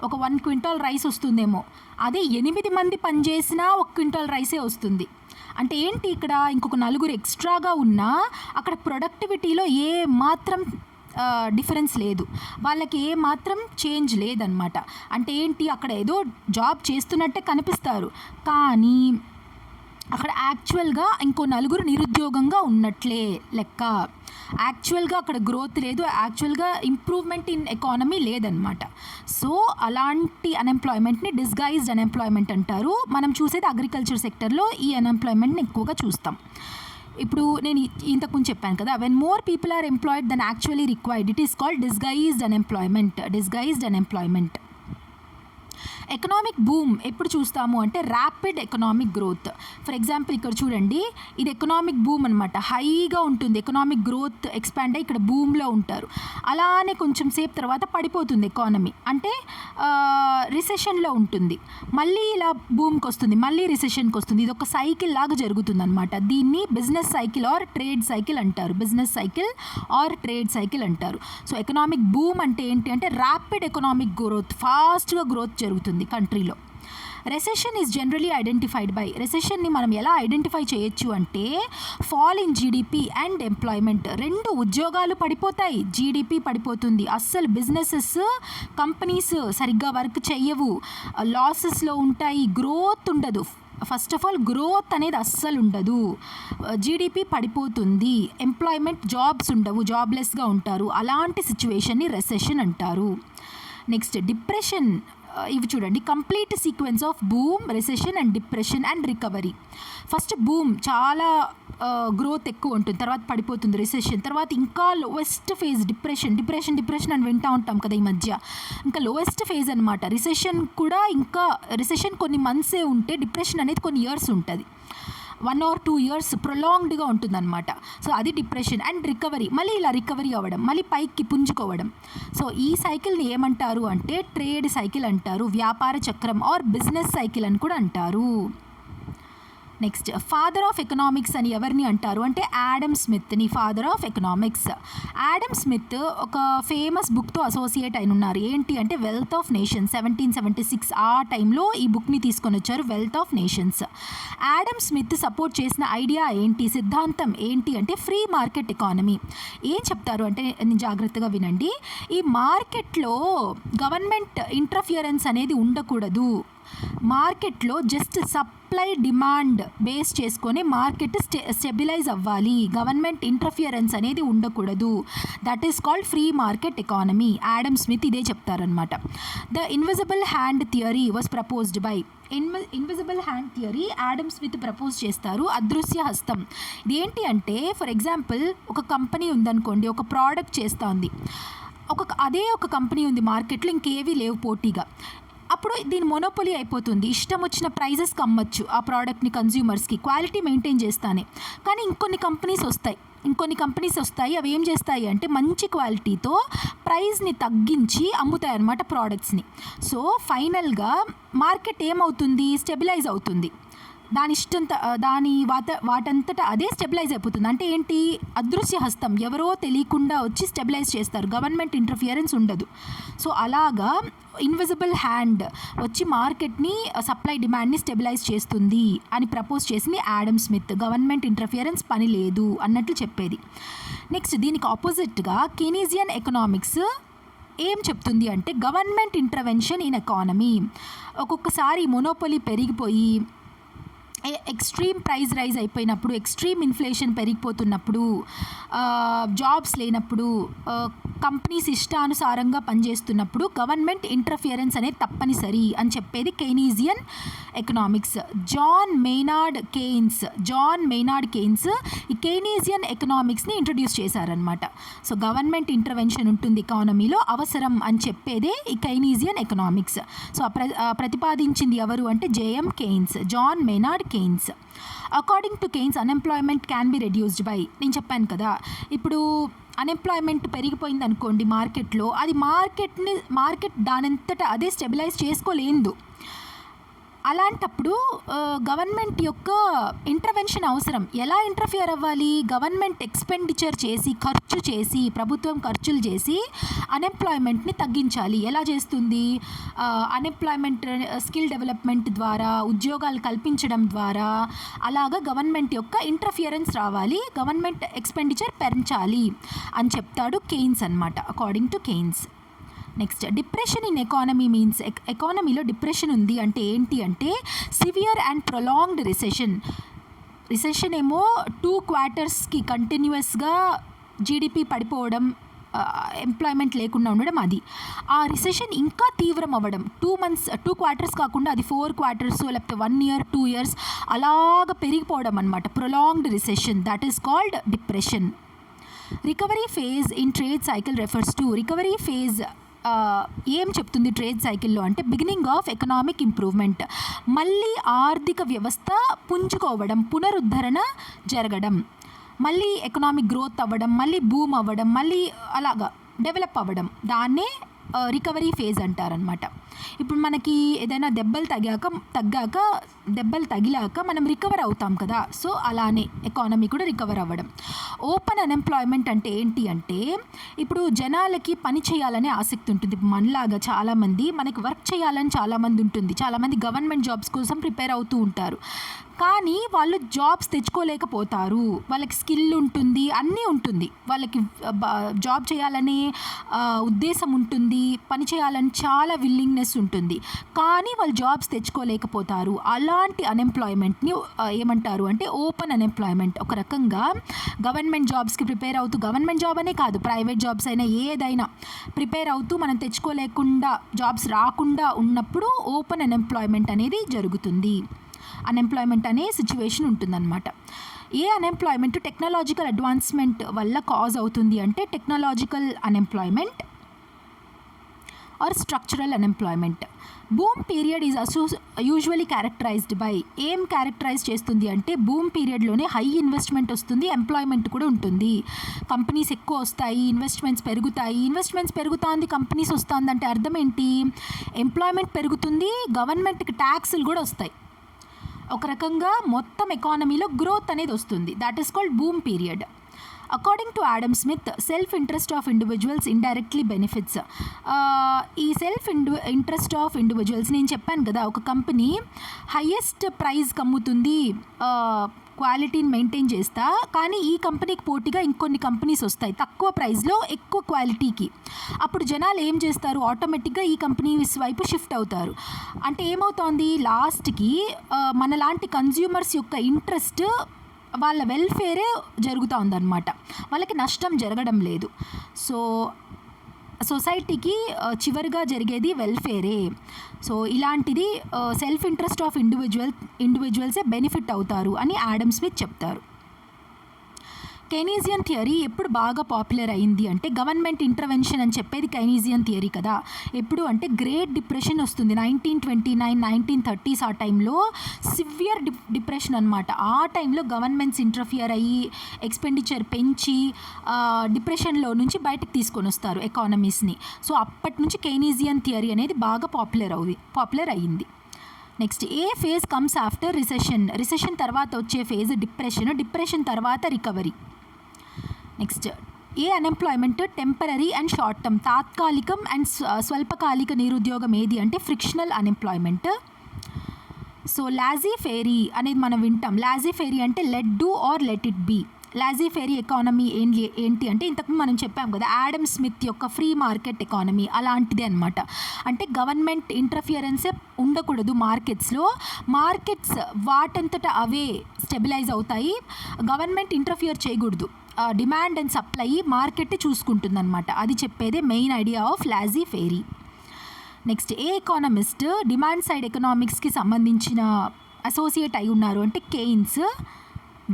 ఒక 1 క్వింటాల్ రైస్ వస్తుందేమో. అదే 8 మంది పనిచేసినా 1 క్వింటాల్ రైసే వస్తుంది. అంటే ఏంటి, ఇక్కడ ఇంకొక 4 ఎక్స్ట్రాగా ఉన్నా అక్కడ ప్రొడక్టివిటీలో ఏ మాత్రం డిఫరెన్స్ లేదు, వాళ్ళకి ఏ మాత్రం చేంజ్ లేదనమాట. అంటే ఏంటి, అక్కడ ఏదో జాబ్ చేస్తున్నట్టే కనిపిస్తారు, కానీ అక్కడ యాక్చువల్గా ఇంకో 4 నిరుద్యోగంగా ఉన్నట్లే లెక్క. యాక్చువల్గా అక్కడ గ్రోత్ లేదు, యాక్చువల్గా ఇంప్రూవ్మెంట్ ఇన్ ఎకానమీ లేదనమాట. సో అలాంటి అన్ఎంప్లాయ్మెంట్ని డిస్గైజ్డ్ అన్ఎంప్లాయ్మెంట్ అంటారు. మనం చూసేది అగ్రికల్చర్ సెక్టర్లో ఈ అన్ఎంప్లాయ్మెంట్ని ఎక్కువగా చూస్తాం. ఇప్పుడు నేను ఇంతకుముందు చెప్పాను కదా, when more people are employed then actually required, it is called disguised unemployment. Economic boom ఎప్పుడు చూస్తాము అంటే rapid economic growth. For example ఇక్కడ చూడండి, ఇది ఎకనామిక్ బూమ్ అనమాట. హైగా ఉంటుంది ఎకనామిక్ గ్రోత్, ఎక్స్పాండ్ అయ్యి ఇక్కడ బూమ్లో ఉంటారు. అలానే కొంచెం సేపు తర్వాత పడిపోతుంది ఎకానమీ, అంటే రిసెషన్లో ఉంటుంది. మళ్ళీ ఇలా బూమ్కి వస్తుంది, మళ్ళీ రిసెషన్కి వస్తుంది. ఇది ఒక సైకిల్ లాగా జరుగుతుంది అనమాట. దీన్ని business cycle or trade cycle అంటారు. సో ఎకనామిక్ బూమ్ అంటే ఏంటి అంటే ర్యాపిడ్ ఎకనామిక్ గ్రోత్, ఫాస్ట్గా గ్రోత్ జరుగుతుంది కంట్రీలో. Recession is generally identified by, రెసెషన్ని మనం ఎలా ఐడెంటిఫై చేయొచ్చు అంటే fall in GDP and employment. 2 ఉద్యోగాలు పడిపోతాయి, జీడిపి పడిపోతుంది, అస్సలు బిజినెసెస్ కంపెనీస్ సరిగ్గా వర్క్ చేయవు, లాసెస్లో ఉంటాయి, గ్రోత్ ఉండదు. ఫస్ట్ ఆఫ్ ఆల్ గ్రోత్ అనేది అస్సలు ఉండదు, జీడిపి పడిపోతుంది, ఎంప్లాయ్మెంట్ జాబ్స్ ఉండవు, జాబ్లెస్గా ఉంటారు. అలాంటి సిచ్యువేషన్ని రెసెషన్ అంటారు. Next depression. ఇవి చూడండి, complete sequence of boom, recession and depression and recovery. First boom, చాలా గ్రోత్ ఎక్కువ ఉంటుంది, తర్వాత పడిపోతుంది రిసెషన్, తర్వాత ఇంకా లోవెస్ట్ ఫేజ్ డిప్రెషన్ అని వింటూ ఉంటాం కదా ఈ మధ్య. ఇంకా లోవెస్ట్ ఫేజ్ అనమాట రిసెషన్ కూడా. ఇంకా రిసెషన్ కొన్ని మంత్సే ఉంటే డిప్రెషన్ అనేది కొన్ని ఇయర్స్ ఉంటుంది, 1 or 2 years ప్రొలాంగ్డ్గా ఉంటుందన్నమాట. సో అది డిప్రెషన్. అండ్ రికవరీ, మళ్ళీ ఇలా రికవరీ అవ్వడం, మళ్ళీ పైకి పుంజుకోవడం. సో ఈ సైకిల్ని ఏమంటారు అంటే ట్రేడ్ సైకిల్ అంటారు, వ్యాపార చక్రం ఆర్ బిజినెస్ సైకిల్ అని కూడా అంటారు. నెక్స్ట్, ఫాదర్ ఆఫ్ ఎకనామిక్స్ అని ఎవరిని అంటారు అంటే యాడమ్ స్మిత్ని father of economics. Adam Smith ఒక ఫేమస్ బుక్తో అసోసియేట్ అయిన ఉన్నారు. ఏంటి అంటే వెల్త్ ఆఫ్ నేషన్స్, 1776 ఆ టైంలో ఈ బుక్ని తీసుకొని వచ్చారు, wealth of nations. Adam Smith support చేసిన ఐడియా ఏంటి, సిద్ధాంతం ఏంటి అంటే ఫ్రీ మార్కెట్ ఎకానమీ. ఏం చెప్తారు అంటే జాగ్రత్తగా వినండి. ఈ మార్కెట్లో గవర్నమెంట్ ఇంటర్ఫియరెన్స్ అనేది ఉండకూడదు. మార్కెట్లో జస్ట్ సప్లై డిమాండ్ బేస్ చేసుకొని మార్కెట్ స్టెబిలైజ్ అవ్వాలి, గవర్నమెంట్ ఇంటర్ఫియరెన్స్ అనేది ఉండకూడదు. That is called free market economy. Adam Smith ఇదే చెప్తారనమాట. The invisible hand theory was proposed by invisible hand theory Adam Smith propose చేస్తారు, అదృశ్య హస్తం. ఇదేంటి అంటే ఫర్ ఎగ్జాంపుల్ ఒక కంపెనీ ఉందనుకోండి, ఒక ప్రోడక్ట్ చేస్తూ ఉంది, అదే ఒక కంపెనీ ఉంది మార్కెట్లో, ఇంకేవీ లేవు పోటీగా. అప్పుడు దీని మొనోపొలీ అయిపోతుంది, ఇష్టం వచ్చిన ప్రైజెస్కి అమ్మచ్చు ఆ ప్రోడక్ట్ని కన్జ్యూమర్స్కి, క్వాలిటీ మెయింటైన్ చేస్తానే. కానీ ఇంకొన్ని కంపెనీస్ వస్తాయి, అవి ఏం చేస్తాయి అంటే మంచి క్వాలిటీతో ప్రైస్ని తగ్గించి అమ్ముతాయి అన్నమాట ప్రోడక్ట్స్ని. సో ఫైనల్గా మార్కెట్ ఏమవుతుంది, స్టెబిలైజ్ అవుతుంది, వాటంతటా అదే స్టెబిలైజ్ అయిపోతుంది. అంటే ఏంటి, అదృశ్య హస్తం, ఎవరో తెలియకుండా వచ్చి స్టెబిలైజ్ చేస్తారు, గవర్నమెంట్ ఇంటర్ఫియరెన్స్ ఉండదు. సో అలాగా ఇన్విజిబుల్ హ్యాండ్ వచ్చి మార్కెట్ని సప్లై డిమాండ్ని స్టెబిలైజ్ చేస్తుంది అని ప్రపోజ్ చేసింది యాడమ్ స్మిత్. గవర్నమెంట్ ఇంటర్ఫియరెన్స్ పని లేదు అన్నట్లు చెప్పేది. నెక్స్ట్, దీనికి ఆపోజిట్గా కెనీజియన్ ఎకనామిక్స్ ఏం చెప్తుంది అంటే గవర్నమెంట్ ఇంటర్వెన్షన్ ఇన్ ఎకానమీ. ఒక్కొక్కసారి మొనోపొలీ పెరిగిపోయి ఎక్స్ట్రీమ్ ప్రైస్ రైజ్ అయిపోయినప్పుడు, ఎక్స్ట్రీమ్ ఇన్ఫ్లేషన్ పెరిగిపోతున్నప్పుడు, జాబ్స్ లేనప్పుడు, కంపెనీస్ ఇష్టానుసారంగా పనిచేస్తున్నప్పుడు గవర్నమెంట్ ఇంటర్ఫియరెన్స్ అనేది తప్పనిసరి అని చెప్పేది కెనీజియన్ ఎకనామిక్స్. జాన్ మెయినార్డ్ కెయిన్స్ ఈ కెనీజియన్ ఎకనామిక్స్ని ఇంట్రడ్యూస్ చేశారనమాట. సో గవర్నమెంట్ ఇంటర్వెన్షన్ ఉంటుంది ఎకానమీలో, అవసరం అని చెప్పేదే ఈ కెనీజియన్ ఎకనామిక్స్. సో ప్రతిపాదించింది ఎవరు అంటే John Maynard Keynes. According to Keynes unemployment can be reduced by, నేను చెప్పాను కదా ఇప్పుడు అన్ఎంప్లాయ్మెంట్ పెరిగిపోయింది అనుకోండి మార్కెట్లో, అది మార్కెట్ దానంతటా అదే స్టెబిలైజ్ చేసుకోలేదు. అలాంటప్పుడు గవర్నమెంట్ యొక్క ఇంటర్వెన్షన్ అవసరం. ఎలా ఇంటర్ఫియర్ అవ్వాలి, గవర్నమెంట్ ఎక్స్పెండిచర్ చేసి, ప్రభుత్వం ఖర్చులు చేసి అన్ఎంప్లాయ్మెంట్ని తగ్గించాలి. ఎలా చేస్తుంది, అన్ఎంప్లాయ్మెంట్ స్కిల్ డెవలప్మెంట్ ద్వారా, ఉద్యోగాలు కల్పించడం ద్వారా, అలాగా గవర్నమెంట్ యొక్క ఇంటర్ఫియరెన్స్ రావాలి, గవర్నమెంట్ ఎక్స్పెండిచర్ పెంచాలి అని చెప్తాడు కెయిన్స్ అనమాట, according to Keynes. Next, depression in economy means, ఎకానమీలో డిప్రెషన్ ఉంది అంటే ఏంటి అంటే సివియర్ అండ్ ప్రొలాంగ్డ్ రిసెషన్ ఏమో 2 quartersకి కంటిన్యూస్గా జీడిపి పడిపోవడం, ఎంప్లాయ్మెంట్ లేకుండా ఉండడం, అది ఆ రిసెషన్ ఇంకా తీవ్రం అవ్వడం, 2 quarters కాకుండా అది 4 quarters లేకపోతే 1 year 2 years అలాగ పెరిగిపోవడం అనమాట, prolonged recession. That is called depression. Recovery phase in trade cycle refers to, recovery phase ఏం చెప్తుంది ట్రేడ్ సైకిల్లో అంటే బిగినింగ్ ఆఫ్ ఎకనామిక్ ఇంప్రూవ్మెంట్, మళ్ళీ ఆర్థిక వ్యవస్థ పుంజుకోవడం, పునరుద్ధరణ జరగడం, మళ్ళీ ఎకనామిక్ గ్రోత్ అవ్వడం, మళ్ళీ బూమ్ అవ్వడం, మళ్ళీ అలాగా డెవలప్ అవ్వడం, దాన్నే రికవరీ ఫేజ్ అంటారనమాట. ఇప్పుడు మనకి ఏదైనా దెబ్బలు తగిలాక మనం రికవర్ అవుతాం కదా, సో అలానే ఎకానమీ కూడా రికవర్ అవ్వడం. ఓపెన్ అన్ఎంప్లాయ్మెంట్ అంటే ఏంటి అంటే ఇప్పుడు జనాలకి పని చేయాలనే ఆసక్తి ఉంటుంది, మనలాగా చాలామంది మనకి వర్క్ చేయాలని చాలామంది ఉంటుంది, చాలామంది గవర్నమెంట్ జాబ్స్ కోసం ప్రిపేర్ అవుతూ ఉంటారు, కానీ వాళ్ళు జాబ్స్ తెచ్చుకోలేకపోతారు. వాళ్ళకి స్కిల్ ఉంటుంది, అన్నీ ఉంటుంది, వాళ్ళకి జాబ్ చేయాలనే ఉద్దేశం ఉంటుంది, పని చేయాలని చాలా విల్లింగ్నెస్ ఉంటుంది, కానీ వాళ్ళు జాబ్స్ తెచ్చుకోలేకపోతారు. అలాంటి అన్ఎంప్లాయ్మెంట్ని ఏమంటారు అంటే ఓపెన్ అన్ఎంప్లాయ్మెంట్. ఒక రకంగా గవర్నమెంట్ జాబ్స్కి ప్రిపేర్ అవుతూ, గవర్నమెంట్ జాబ్ అనే కాదు, ప్రైవేట్ జాబ్స్ అయినా ఏదైనా ప్రిపేర్ అవుతూ మనం తెచ్చుకోలేకుండా, జాబ్స్ రాకుండా ఉన్నప్పుడు ఓపెన్ అన్ఎంప్లాయ్మెంట్ అనేది జరుగుతుంది, అన్ఎంప్లాయ్మెంట్ అనే సిచ్యువేషన్ ఉంటుందన్నమాట. ఏ అన్ఎంప్లాయ్మెంట్ టెక్నాలజికల్ అడ్వాన్స్మెంట్ వల్ల కాజ్ అవుతుంది అంటే technological unemployment or structural unemployment. Boom period is usually characterised by, ఏం క్యారెక్టరైజ్ చేస్తుంది అంటే బూమ్ పీరియడ్లోనే హై ఇన్వెస్ట్మెంట్ వస్తుంది, ఎంప్లాయ్మెంట్ కూడా ఉంటుంది, కంపెనీస్ ఎక్కువ వస్తాయి, ఇన్వెస్ట్మెంట్స్ పెరుగుతుంది, కంపెనీస్ వస్తుంది అంటే అర్థం ఏంటి? ఎంప్లాయ్మెంట్ పెరుగుతుంది, గవర్నమెంట్కి ట్యాక్సులు కూడా వస్తాయి, ఒక రకంగా మొత్తం ఎకానమీలో గ్రోత్ అనేది వస్తుంది. That is called boom period. According to Adam Smith, self interest of individuals indirectly benefits. ఈ సెల్ఫ్ ఇంట్రెస్ట్ ఆఫ్ ఇండివిజువల్స్, నేను చెప్పాను కదా, ఒక కంపెనీ హయ్యెస్ట్ ప్రైస్కి అమ్ముతుంది, క్వాలిటీని మెయింటైన్ చేస్తా, కానీ ఈ కంపెనీకి పోటీగా ఇంకొన్ని కంపెనీస్ వస్తాయి తక్కువ ప్రైస్లో ఎక్కువ క్వాలిటీకి. అప్పుడు జనాలు ఏం చేస్తారు? ఆటోమేటిక్గా ఈ కంపెనీస్ వైపు షిఫ్ట్ అవుతారు. అంటే ఏమవుతోంది? లాస్ట్కి మనలాంటి కన్జ్యూమర్స్ యొక్క ఇంట్రెస్ట్, వాళ్ళ వెల్ఫేరే జరుగుతూ ఉందన్నమాట, వాళ్ళకి నష్టం జరగడం లేదు. సో సొసైటీకి చివరిగా జరిగేది వెల్ఫేరే. సో ఇలాంటిది సెల్ఫ్ ఇంట్రెస్ట్ ఆఫ్ ఇండివిజువల్సే బెనిఫిట్ అవుతారు అని ఆడమ్ స్మిత్ చెప్తారు. కైనీజియన్ థియరీ ఎప్పుడు బాగా పాపులర్ అయింది అంటే, గవర్నమెంట్ ఇంటర్వెన్షన్ అని చెప్పేది కైనీజియన్ థియరీ కదా. ఎప్పుడు అంటే గ్రేట్ డిప్రెషన్ వస్తుంది 1929, 1930s, ఆ టైంలో సివియర్ డిప్రెషన్ అనమాట. ఆ టైంలో గవర్నమెంట్స్ ఇంటర్ఫియర్ అయ్యి ఎక్స్పెండిచర్ పెంచి డిప్రెషన్లో నుంచి బయటకు తీసుకొని వస్తారు ఎకానమీస్ని. సో అప్పటి నుంచి కైనీజియన్ థియరీ అనేది బాగా పాపులర్ అయ్యింది. నెక్స్ట్, ఏ ఫేజ్ కమ్స్ ఆఫ్టర్ రిసెషన్ తర్వాత వచ్చే ఫేజ్ డిప్రెషన్ తర్వాత రికవరీ. నెక్స్ట్, ఏ unemployment temporary and short term, తాత్కాలికం అండ్ స్వల్పకాలిక నిరుద్యోగం ఏది అంటే frictional unemployment. So laissez faire అనేది మనం వింటాం. లాజీ ఫేరీ అంటే let do or let it be. Laissez faire economy ఏంటి అంటే ఇంతకుముందు మనం చెప్పాం కదా, ఆడమ్ స్మిత్ యొక్క ఫ్రీ మార్కెట్ ఎకానమీ అలాంటిదే అనమాట. అంటే గవర్నమెంట్ ఇంటర్ఫియరెన్సే ఉండకూడదు మార్కెట్స్లో, మార్కెట్స్ వాటంతట అవే స్టెబిలైజ్ అవుతాయి, గవర్నమెంట్ ఇంటర్ఫియర్ చేయకూడదు, డిమాండ్ అండ్ సప్లై మార్కెట్ చూసుకుంటుందన్నమాట. అది చెప్పేదే main idea of laissez faire. Next, ఏ ఎకానమిస్ట్ డిమాండ్ సైడ్ ఎకనామిక్స్కి సంబంధించిన అసోసియేట్ అయి ఉన్నారు అంటే Keynes,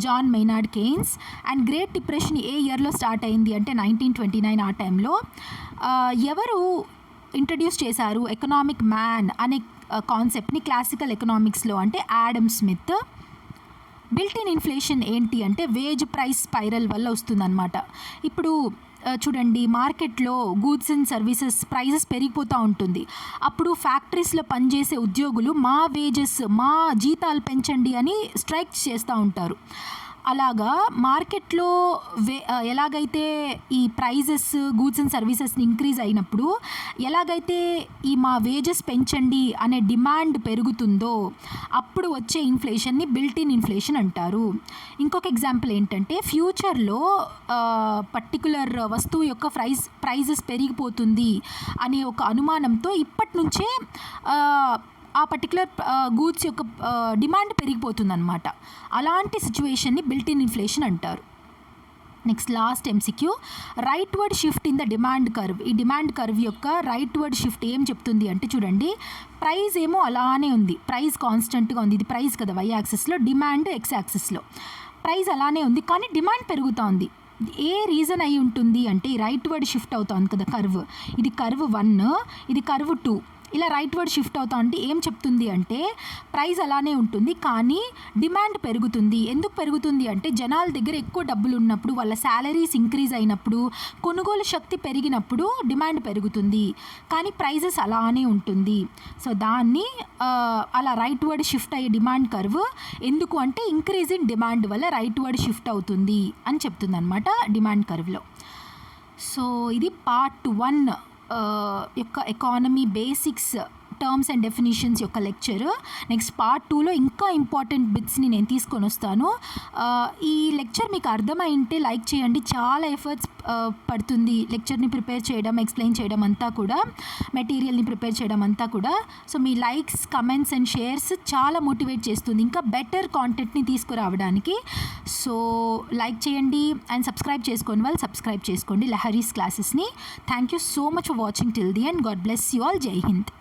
John Maynard Keynes. And great depression ఏ ఇయర్లో స్టార్ట్ అయింది అంటే 1929. ఆ టైంలో ఎవరు ఇంట్రడ్యూస్ చేశారు ఎకనామిక్ మ్యాన్ అనే కాన్సెప్ట్ని క్లాసికల్ ఎకనామిక్స్లో అంటే Adam Smith. Built in inflation ఏంటి అంటే వేజ్ ప్రైస్ స్పైరల్ వల్ల వస్తుందన్నమాట. ఇప్పుడు చూడండి, మార్కెట్లో గూడ్స్ అండ్ సర్వీసెస్ ప్రైజెస్ పెరిగిపోతూ ఉంటుంది. అప్పుడు ఫ్యాక్టరీస్లో పనిచేసే ఉద్యోగులు మా వేజెస్, మా జీతాలు పెంచండి అని స్ట్రైక్ చేస్తూ ఉంటారు. అలాగా మార్కెట్లో ఎలాగైతే ఈ ప్రైజెస్ గూడ్స్ అండ్ సర్వీసెస్ని ఇంక్రీజ్ అయినప్పుడు ఎలాగైతే ఈ మా వేజెస్ పెంచండి అనే డిమాండ్ పెరుగుతుందో అప్పుడు వచ్చే ఇన్ఫ్లేషన్ని బిల్ట్ ఇన్ ఇన్ఫ్లేషన్ అంటారు. ఇంకొక ఎగ్జాంపుల్ ఏంటంటే, ఫ్యూచర్లో పర్టికులర్ వస్తువు యొక్క ప్రైజెస్ పెరిగిపోతుంది అనే ఒక అనుమానంతో ఇప్పటి నుంచే ఆ పర్టికులర్ గూడ్స్ యొక్క డిమాండ్ పెరిగిపోతుందన్నమాట. అలాంటి సిచ్యువేషన్ని బిల్ట్ ఇన్ ఇన్ఫ్లేషన్ అంటారు. Next, last MCQ, right word shift in the demand curve. ఈ డిమాండ్ కర్వ్ యొక్క రైట్ వర్డ్ షిఫ్ట్ ఏం చెప్తుంది అంటే, చూడండి, ప్రైస్ ఏమో అలానే ఉంది, ప్రైస్ కాన్స్టెంట్గా ఉంది, ఇది ప్రైస్ కదా వై యాక్సిస్లో, డిమాండ్ ఎక్స్ యాక్సిస్లో. ప్రైస్ అలానే ఉంది కానీ డిమాండ్ పెరుగుతూ ఉంది. ఏ రీజన్ అయి ఉంటుంది అంటే, ఈ రైట్ వర్డ్ షిఫ్ట్ అవుతుంది కదా కర్వ్, ఇది కర్వ్ 1, ఇది కర్వ్ 2, ఇలా రైట్ వర్డ్ షిఫ్ట్ అవుతా ఉంటే ఏం చెప్తుంది అంటే, ప్రైస్ అలానే ఉంటుంది కానీ డిమాండ్ పెరుగుతుంది. ఎందుకు పెరుగుతుంది అంటే, జనాల దగ్గర ఎక్కువ డబ్బులు ఉన్నప్పుడు, వాళ్ళ శాలరీస్ ఇంక్రీజ్ అయినప్పుడు, కొనుగోలు శక్తి పెరిగినప్పుడు డిమాండ్ పెరుగుతుంది, కానీ ప్రైజెస్ అలానే ఉంటుంది. సో దాన్ని అలా రైట్ వర్డ్ షిఫ్ట్ అయ్యే డిమాండ్ కర్వ్ ఎందుకు అంటే, ఇంక్రీజ్ ఇన్ డిమాండ్ వల్ల రైట్ వర్డ్ షిఫ్ట్ అవుతుంది అని చెప్తుంది అనమాట డిమాండ్ కర్వ్లో. సో ఇది పార్ట్ 1 యొక్క economy basics, terms and definitions యొక్క లెక్చర్. నెక్స్ట్ పార్ట్ 2లో ఇంకా ఇంపార్టెంట్ బిట్స్ని నేను తీసుకొని వస్తాను. ఈ లెక్చర్ మీకు అర్థమైంటే లైక్ చేయండి. చాలా ఎఫర్ట్స్ పడుతుంది లెక్చర్ని ప్రిపేర్ చేయడం, ఎక్స్ప్లెయిన్ చేయడం అంతా కూడా, మెటీరియల్ని ప్రిపేర్ చేయడం అంతా కూడా. సో మీ లైక్స్, కమెంట్స్ అండ్ షేర్స్ చాలా మోటివేట్ చేస్తుంది ఇంకా బెటర్ కాంటెంట్ని తీసుకురావడానికి. సో లైక్ చేయండి అండ్ సబ్స్క్రైబ్ చేసుకోండి, వాళ్ళు సబ్స్క్రైబ్ చేసుకోండి లహరీస్ క్లాసెస్ని. Thank you so much for watching till the end god bless you all. జై హింద్.